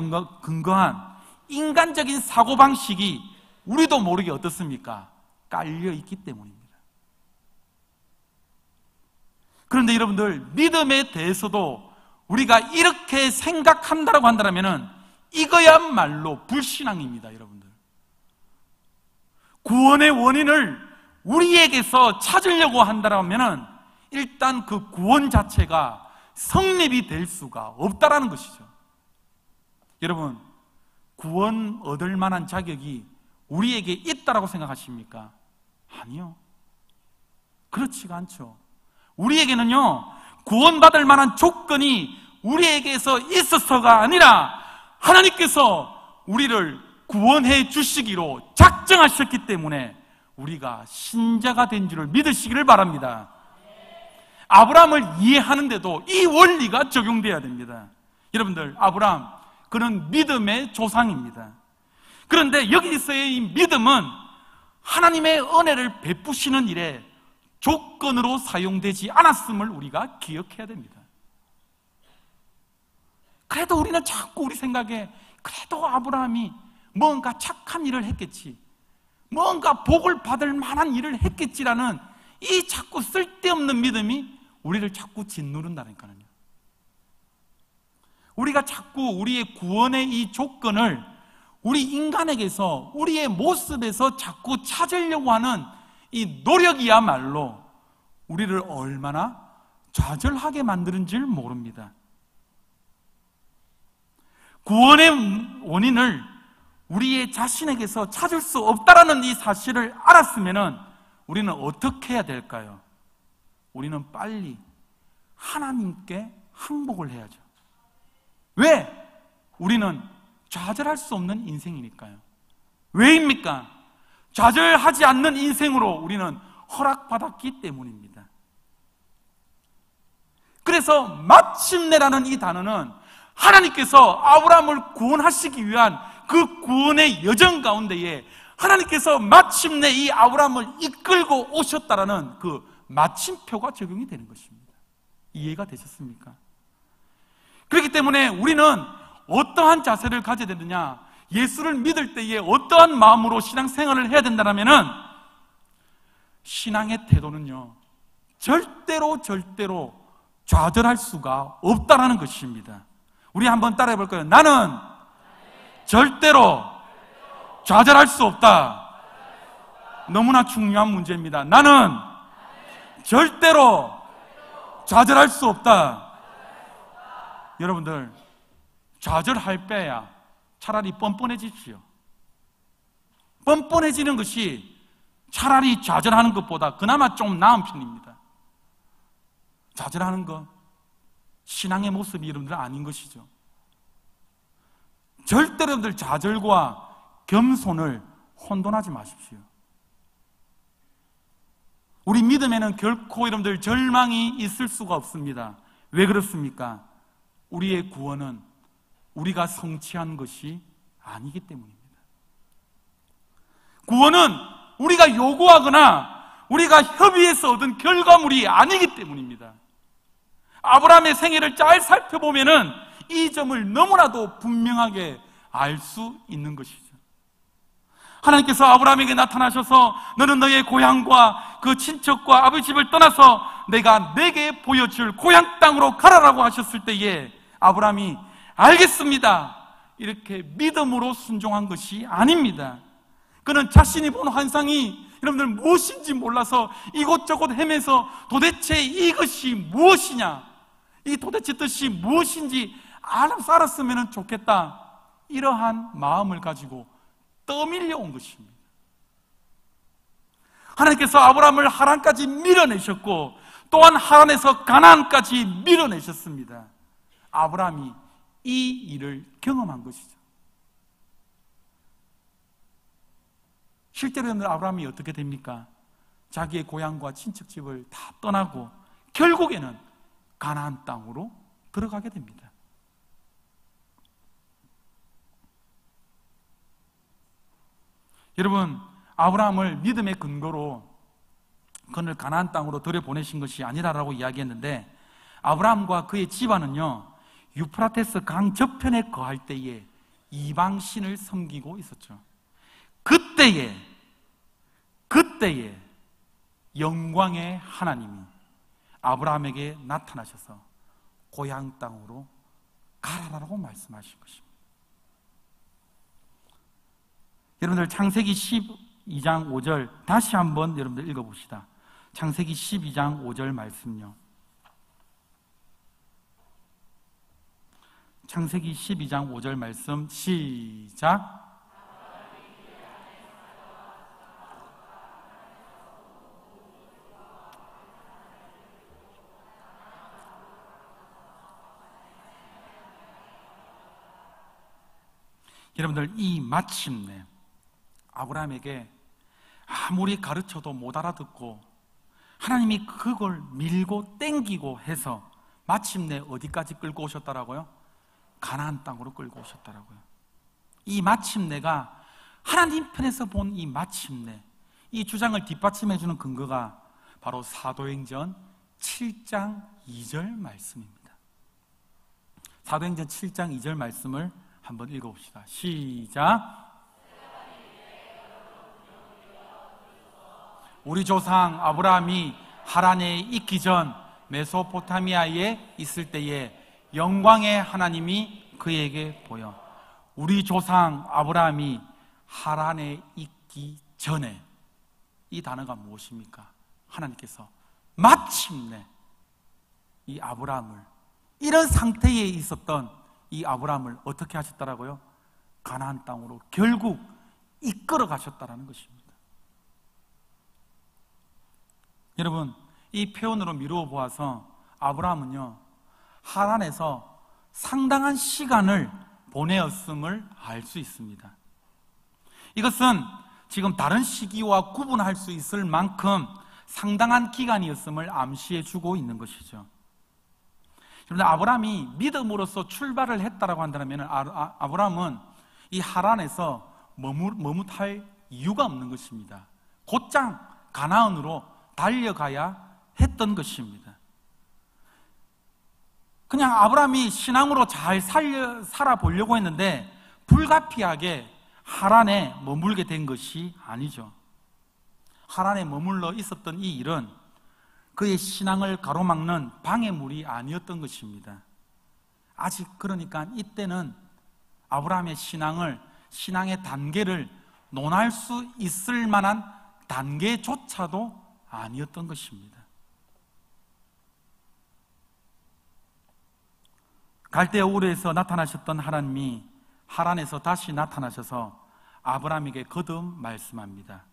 근거한 인간적인 사고방식이 우리도 모르게 어떻습니까? 깔려있기 때문입니다. 그런데 여러분들, 믿음에 대해서도 우리가 이렇게 생각한다고 한다면 이거야말로 불신앙입니다. 여러분들, 구원의 원인을 우리에게서 찾으려고 한다면 일단 그 구원 자체가 성립이 될 수가 없다라는 것이죠. 여러분, 구원 얻을 만한 자격이 우리에게 있다라고 생각하십니까? 아니요, 그렇지가 않죠. 우리에게는요, 구원받을 만한 조건이 우리에게서 있어서가 아니라 하나님께서 우리를 구원해 주시기로 작정하셨기 때문에 우리가 신자가 된 줄을 믿으시기를 바랍니다. 아브라함을 이해하는데도 이 원리가 적용돼야 됩니다. 여러분들, 아브라함, 그는 믿음의 조상입니다. 그런데 여기서의 이 믿음은 하나님의 은혜를 베푸시는 일에 조건으로 사용되지 않았음을 우리가 기억해야 됩니다. 그래도 우리는 자꾸 우리 생각에 그래도 아브라함이 뭔가 착한 일을 했겠지, 뭔가 복을 받을 만한 일을 했겠지라는 이 자꾸 쓸데없는 믿음이 우리를 자꾸 짓누른다니까요. 우리가 자꾸 우리의 구원의 이 조건을 우리 인간에게서, 우리의 모습에서 자꾸 찾으려고 하는 이 노력이야말로 우리를 얼마나 좌절하게 만드는지 모릅니다. 구원의 원인을 우리의 자신에게서 찾을 수 없다라는 이 사실을 알았으면 우리는 어떻게 해야 될까요? 우리는 빨리 하나님께 항복을 해야죠. 왜? 우리는 좌절할 수 없는 인생이니까요. 왜입니까? 좌절하지 않는 인생으로 우리는 허락받았기 때문입니다. 그래서 마침내라는 이 단어는 하나님께서 아브라함을 구원하시기 위한 그 구원의 여정 가운데에 하나님께서 마침내 이 아브라함을 이끌고 오셨다라는 그 마침표가 적용이 되는 것입니다. 이해가 되셨습니까? 그렇기 때문에 우리는 어떠한 자세를 가져야 되느냐, 예수를 믿을 때에 어떠한 마음으로 신앙생활을 해야 된다면 신앙의 태도는요, 절대로 좌절할 수가 없다라는 것입니다. 우리 한번 따라해 볼까요? 나는 절대로 좌절할 수 없다. 너무나 중요한 문제입니다. 나는 절대로 좌절할 수 없다. 여러분들, 좌절할 빼야 차라리 뻔뻔해지십시오. 뻔뻔해지는 것이 차라리 좌절하는 것보다 그나마 좀 나은 편입니다. 좌절하는 것, 신앙의 모습이 여러분들 아닌 것이죠. 절대로 여러분들 좌절과 겸손을 혼돈하지 마십시오. 우리 믿음에는 결코 여러분들 절망이 있을 수가 없습니다. 왜 그렇습니까? 우리의 구원은 우리가 성취한 것이 아니기 때문입니다. 구원은 우리가 요구하거나 우리가 협의해서 얻은 결과물이 아니기 때문입니다. 아브라함의 생애를 잘 살펴보면은 이 점을 너무나도 분명하게 알 수 있는 것이죠. 하나님께서 아브라함에게 나타나셔서 너는 너의 고향과 그 친척과 아버지 집을 떠나서 내가 내게 보여줄 고향 땅으로 가라라고 하셨을 때에 아브라함이 알겠습니다, 이렇게 믿음으로 순종한 것이 아닙니다. 그는 자신이 본 환상이 여러분들 무엇인지 몰라서 이곳저곳 헤매서 도대체 이것이 무엇이냐, 이 도대체 뜻이 무엇인지 알았으면 좋겠다, 이러한 마음을 가지고 떠밀려 온 것입니다. 하나님께서 아브라함을 하란까지 밀어내셨고 또한 하란에서 가나안까지 밀어내셨습니다. 아브라함이 이 일을 경험한 것이죠. 실제로 아브라함이 어떻게 됩니까? 자기의 고향과 친척집을 다 떠나고 결국에는 가나안 땅으로 들어가게 됩니다. 여러분, 아브라함을 믿음의 근거로 그를 가나안 땅으로 들여보내신 것이 아니라라고 이야기했는데, 아브라함과 그의 집안은요 유프라테스 강 저편에 거할 때에 이방신을 섬기고 있었죠. 그때에 영광의 하나님이 아브라함에게 나타나셔서 고향 땅으로 가라라고 말씀하신 것입니다. 여러분들 창세기 12장 5절 다시 한번 여러분들 읽어봅시다. 창세기 12장 5절 말씀요. 창세기 12장 5절 말씀 시작. 여러분들, 이 마침내 아브라함에게 아무리 가르쳐도 못 알아듣고 하나님이 그걸 밀고 땡기고 해서 마침내 어디까지 끌고 오셨다라고요? 가나안 땅으로 끌고 오셨다라고요. 이 마침내가 하나님 편에서 본 이 마침내, 이 주장을 뒷받침해 주는 근거가 바로 사도행전 7장 2절 말씀입니다. 사도행전 7장 2절 말씀을 한번 읽어봅시다. 시작. 우리 조상 아브라함이 하란에 있기 전 메소포타미아에 있을 때에 영광의 하나님이 그에게 보여. 우리 조상 아브라함이 하란에 있기 전에, 이 단어가 무엇입니까? 하나님께서 마침내 이 아브라함을, 이런 상태에 있었던 이 아브라함을 어떻게 하셨다라고요? 가나안 땅으로 결국 이끌어 가셨다라는 것입니다. 여러분, 이 표현으로 미루어 보아서 아브라함은요 하란에서 상당한 시간을 보내었음을 알 수 있습니다. 이것은 지금 다른 시기와 구분할 수 있을 만큼 상당한 기간이었음을 암시해 주고 있는 것이죠. 그런데 아브라함이 믿음으로써 출발을 했다라고 한다면 아브라함은 이 하란에서 머뭇할 이유가 없는 것입니다. 곧장 가나안으로 달려가야 했던 것입니다. 그냥 아브라함이 신앙으로 잘 살아보려고 했는데 불가피하게 하란에 머물게 된 것이 아니죠. 하란에 머물러 있었던 이 일은 그의 신앙을 가로막는 방해물이 아니었던 것입니다. 아직 그러니까 이때는 아브라함의 신앙의 단계를 논할 수 있을 만한 단계조차도 아니었던 것입니다. 갈대아 우르에서 나타나셨던 하나님이 하란에서 다시 나타나셔서 아브라함에게 거듭 말씀합니다.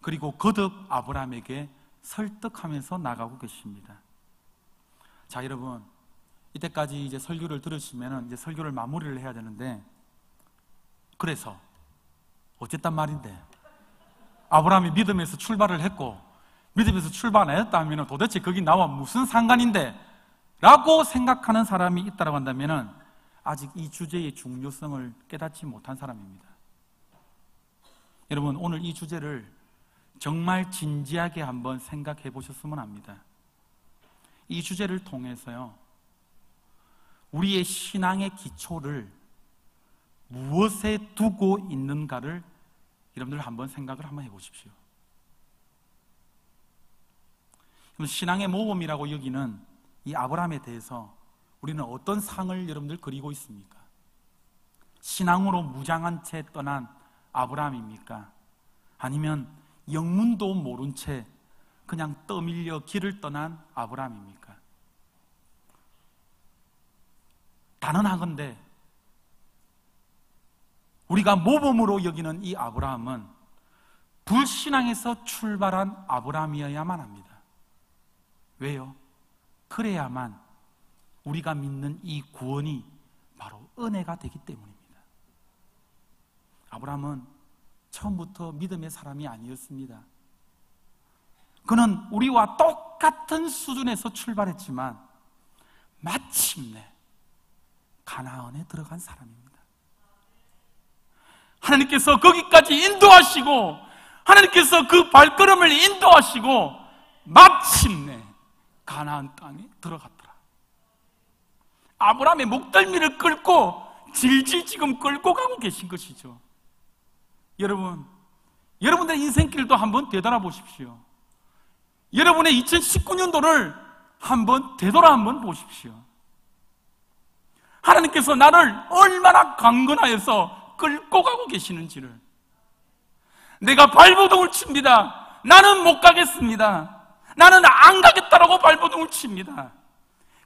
그리고 거듭 아브라함에게 설득하면서 나가고 계십니다. 자, 여러분, 이때까지 이제 설교를 들으시면 이제 설교를 마무리를 해야 되는데, 그래서 어쨌단 말인데, 아브라함이 믿음에서 출발을 했고 믿음에서 출발 안 했다 하면 도대체 거기 나와 무슨 상관인데? 라고 생각하는 사람이 있다고 한다면 아직 이 주제의 중요성을 깨닫지 못한 사람입니다. 여러분, 오늘 이 주제를 정말 진지하게 한번 생각해 보셨으면 합니다. 이 주제를 통해서요, 우리의 신앙의 기초를 무엇에 두고 있는가를 여러분들 한번 생각을 한번 해보십시오. 신앙의 모범이라고 여기는 이 아브라함에 대해서 우리는 어떤 상을 여러분들 그리고 있습니까? 신앙으로 무장한 채 떠난 아브라함입니까? 아니면 영문도 모른 채 그냥 떠밀려 길을 떠난 아브라함입니까? 단언하건대 우리가 모범으로 여기는 이 아브라함은 불신앙에서 출발한 아브라함이어야만 합니다. 왜요? 그래야만 우리가 믿는 이 구원이 바로 은혜가 되기 때문입니다. 아브라함은 처음부터 믿음의 사람이 아니었습니다. 그는 우리와 똑같은 수준에서 출발했지만 마침내 가나안에 들어간 사람입니다. 하나님께서 거기까지 인도하시고 하나님께서 그 발걸음을 인도하시고 마침내 가나안 땅에 들어갔더라. 아브라함의 목덜미를 끌고 질질 지금 끌고 가고 계신 것이죠. 여러분, 여러분들의 인생길도 한번 되돌아보십시오. 여러분의 2019년도를 한번 되돌아 한번 보십시오. 하나님께서 나를 얼마나 강건하여서 끌고 가고 계시는지를. 내가 발버둥을 칩니다. 나는 못 가겠습니다. 나는 안 가겠다라고 발버둥을 칩니다.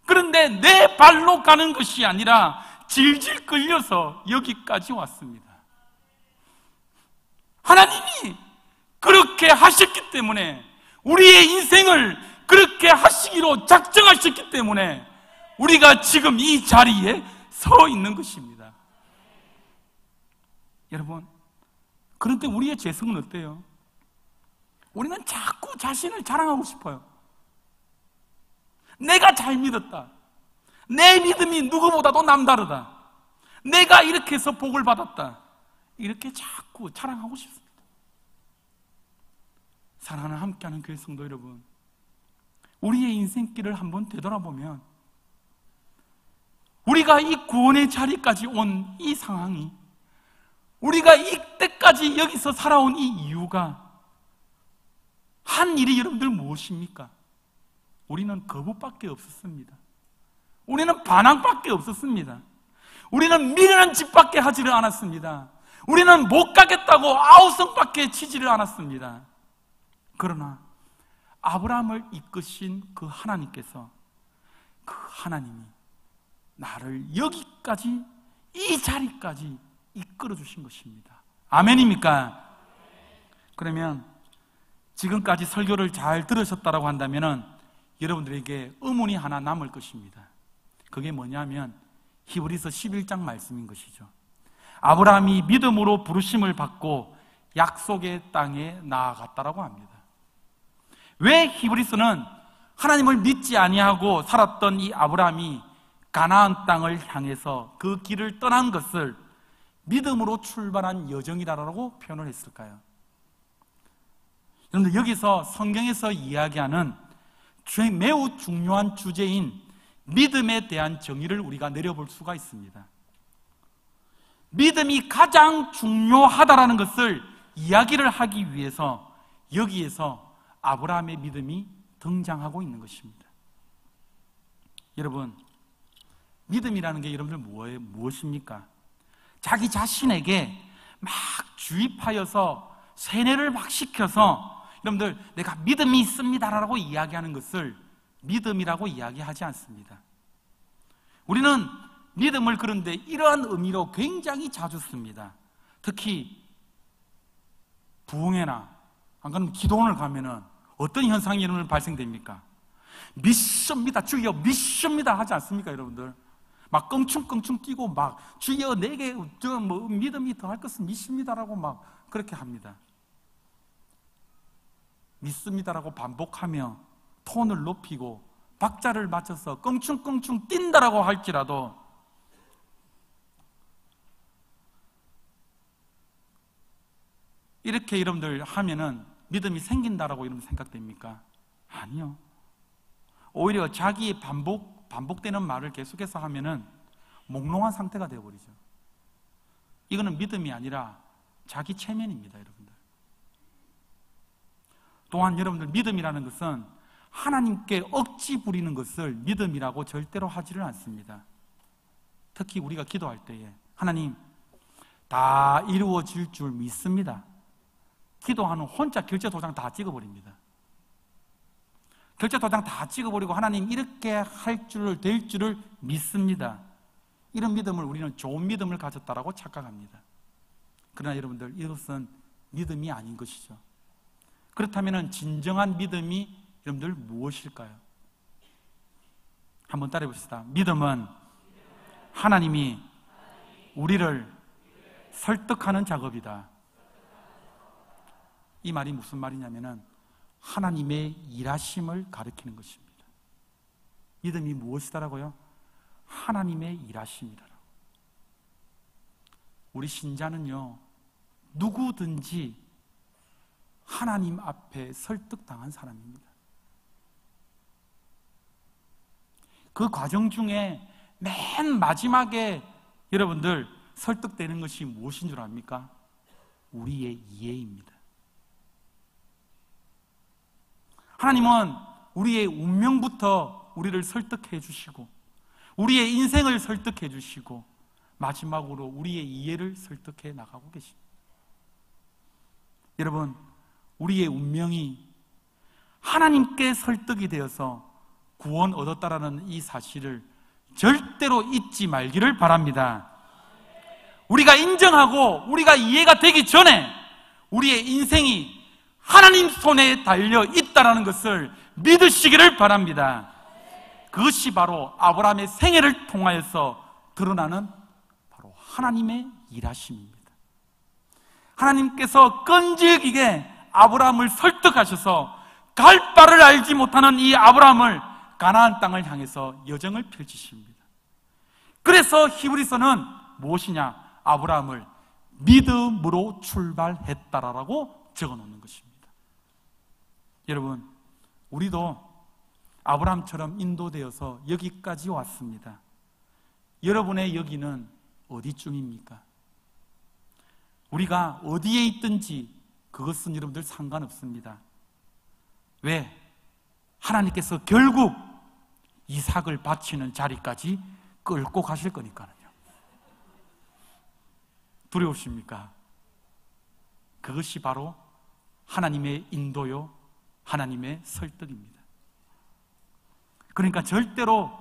그런데 내 발로 가는 것이 아니라 질질 끌려서 여기까지 왔습니다. 하나님이 그렇게 하셨기 때문에, 우리의 인생을 그렇게 하시기로 작정하셨기 때문에 우리가 지금 이 자리에 서 있는 것입니다. 여러분, 그런데 우리의 죄성은 어때요? 우리는 자꾸 자신을 자랑하고 싶어요. 내가 잘 믿었다. 내 믿음이 누구보다도 남다르다. 내가 이렇게 해서 복을 받았다. 이렇게 자꾸 자랑하고 싶습니다. 사랑하는 함께하는 교회 성도 여러분, 우리의 인생길을 한번 되돌아보면 우리가 이 구원의 자리까지 온 이 상황이, 우리가 이때까지 여기서 살아온 이 이유가 한 일이 여러분들 무엇입니까? 우리는 거부밖에 없었습니다. 우리는 반항밖에 없었습니다. 우리는 미련한 짓밖에 하지를 않았습니다. 우리는 못 가겠다고 아우성밖에 치지를 않았습니다. 그러나 아브라함을 이끄신 그 하나님께서, 그 하나님이 나를 여기까지, 이 자리까지 이끌어 주신 것입니다. 아멘입니까? 그러면 지금까지 설교를 잘 들으셨다고 한다면 여러분들에게 의문이 하나 남을 것입니다. 그게 뭐냐면 히브리서 11장 말씀인 것이죠. 아브라함이 믿음으로 부르심을 받고 약속의 땅에 나아갔다라고 합니다. 왜 히브리서는 하나님을 믿지 아니하고 살았던 이 아브라함이 가나안 땅을 향해서 그 길을 떠난 것을 믿음으로 출발한 여정이라고 표현을 했을까요? 여러분들, 여기서 성경에서 이야기하는 매우 중요한 주제인 믿음에 대한 정의를 우리가 내려볼 수가 있습니다. 믿음이 가장 중요하다라는 것을 이야기를 하기 위해서 여기에서 아브라함의 믿음이 등장하고 있는 것입니다. 여러분, 믿음이라는 게 여러분들 무엇입니까? 자기 자신에게 막 주입하여서 세뇌를 막 시켜서 여러분들 내가 믿음이 있습니다라고 이야기하는 것을 믿음이라고 이야기하지 않습니다. 우리는 믿음을 그런데 이러한 의미로 굉장히 자주 씁니다. 특히 부흥회나 안 그러면 기도원을 가면은 어떤 현상이 여러분 발생됩니까? 믿습니다 주여 믿습니다 하지 않습니까 여러분들? 막 껑충껑충 뛰고 막 주여 내게 뭐 믿음이 더할 것은 믿습니다라고 막 그렇게 합니다. 믿습니다라고 반복하며 톤을 높이고 박자를 맞춰서 껑충껑충 뛴다라고 할지라도 이렇게 여러분들 하면은 믿음이 생긴다라고 여러분 생각됩니까? 아니요. 오히려 자기의 반복되는 말을 계속해서 하면은 몽롱한 상태가 되어버리죠. 이거는 믿음이 아니라 자기 체면입니다, 여러분들. 또한 여러분들 믿음이라는 것은 하나님께 억지 부리는 것을 믿음이라고 절대로 하지를 않습니다. 특히 우리가 기도할 때에 하나님 다 이루어질 줄 믿습니다. 기도하는 혼자 결제 도장 다 찍어버립니다. 결제 도장 다 찍어버리고 하나님 이렇게 할 줄을 될 줄을 믿습니다. 이런 믿음을 우리는 좋은 믿음을 가졌다라고 착각합니다. 그러나 여러분들 이것은 믿음이 아닌 것이죠. 그렇다면 진정한 믿음이 여러분들 무엇일까요? 한번 따라해 봅시다. 믿음은 하나님이 우리를 설득하는 작업이다. 이 말이 무슨 말이냐면은 하나님의 일하심을 가리키는 것입니다. 믿음이 무엇이다라고요? 하나님의 일하심이라고. 우리 신자는요, 누구든지 하나님 앞에 설득당한 사람입니다. 그 과정 중에 맨 마지막에 여러분들 설득되는 것이 무엇인 줄 압니까? 우리의 이해입니다. 하나님은 우리의 운명부터 우리를 설득해 주시고 우리의 인생을 설득해 주시고 마지막으로 우리의 이해를 설득해 나가고 계십니다. 여러분, 우리의 운명이 하나님께 설득이 되어서 구원 얻었다라는 이 사실을 절대로 잊지 말기를 바랍니다. 우리가 인정하고 우리가 이해가 되기 전에 우리의 인생이 하나님 손에 달려 있다는 것을 믿으시기를 바랍니다. 그것이 바로 아브라함의 생애를 통하여서 드러나는 바로 하나님의 일하심입니다. 하나님께서 끈질기게 아브라함을 설득하셔서 갈 바를 알지 못하는 이 아브라함을 가나안 땅을 향해서 여정을 펼치십니다. 그래서 히브리서는 무엇이냐? 아브라함을 믿음으로 출발했다라고 적어놓는 것입니다. 여러분, 우리도 아브라함처럼 인도되어서 여기까지 왔습니다. 여러분의 여기는 어디쯤입니까? 우리가 어디에 있든지 그것은 여러분들 상관없습니다. 왜? 하나님께서 결국 이삭을 바치는 자리까지 끌고 가실 거니까요. 두려우십니까? 그것이 바로 하나님의 인도요, 하나님의 설득입니다. 그러니까 절대로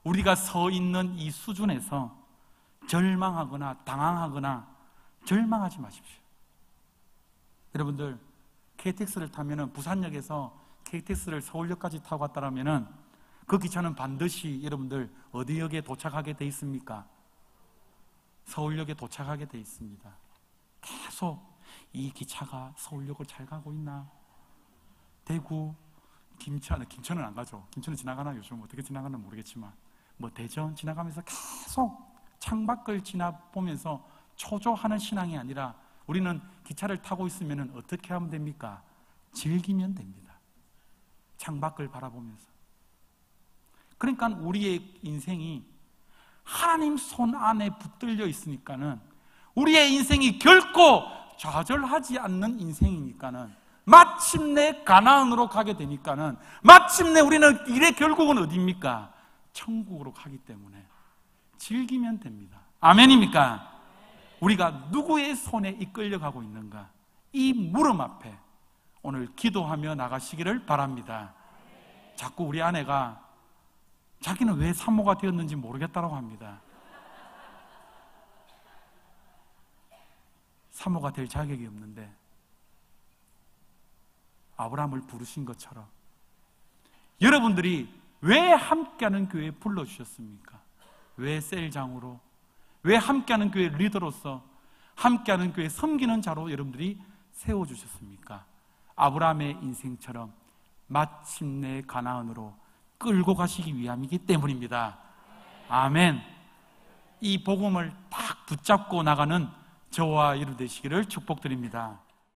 우리가 서 있는 이 수준에서 절망하거나 당황하거나 절망하지 마십시오. 여러분들, KTX를 타면은 부산역에서 KTX를 서울역까지 타고 갔다라면은 그 기차는 반드시 여러분들 어디 역에 도착하게 돼 있습니까? 서울역에 도착하게 돼 있습니다. 계속 이 기차가 서울역을 잘 가고 있나? 대구, 김천은 안 가죠. 김천은 지나가나? 요즘 어떻게 지나가나 모르겠지만 뭐 대전 지나가면서 계속 창밖을 지나보면서 초조하는 신앙이 아니라 우리는 기차를 타고 있으면 어떻게 하면 됩니까? 즐기면 됩니다. 창밖을 바라보면서. 그러니까 우리의 인생이 하나님 손 안에 붙들려 있으니까는 우리의 인생이 결코 좌절하지 않는 인생이니까는 마침내 가나안으로 가게 되니까는 마침내 우리는 일의 결국은 어디입니까? 천국으로 가기 때문에 즐기면 됩니다. 아멘입니까? 우리가 누구의 손에 이끌려가고 있는가, 이 물음 앞에 오늘 기도하며 나가시기를 바랍니다. 자꾸 우리 아내가 자기는 왜 산모가 되었는지 모르겠다고 합니다. 산모가 될 자격이 없는데 아브라함을 부르신 것처럼 여러분들이 왜 함께하는 교회에 불러주셨습니까? 왜 셀장으로, 왜 함께하는 교회 리더로서, 함께하는 교회 섬기는 자로 여러분들이 세워주셨습니까? 아브라함의 인생처럼 마침내 가나안으로 끌고 가시기 위함이기 때문입니다. 아멘. 이 복음을 딱 붙잡고 나가는 저와 여러분 되시기를 축복드립니다.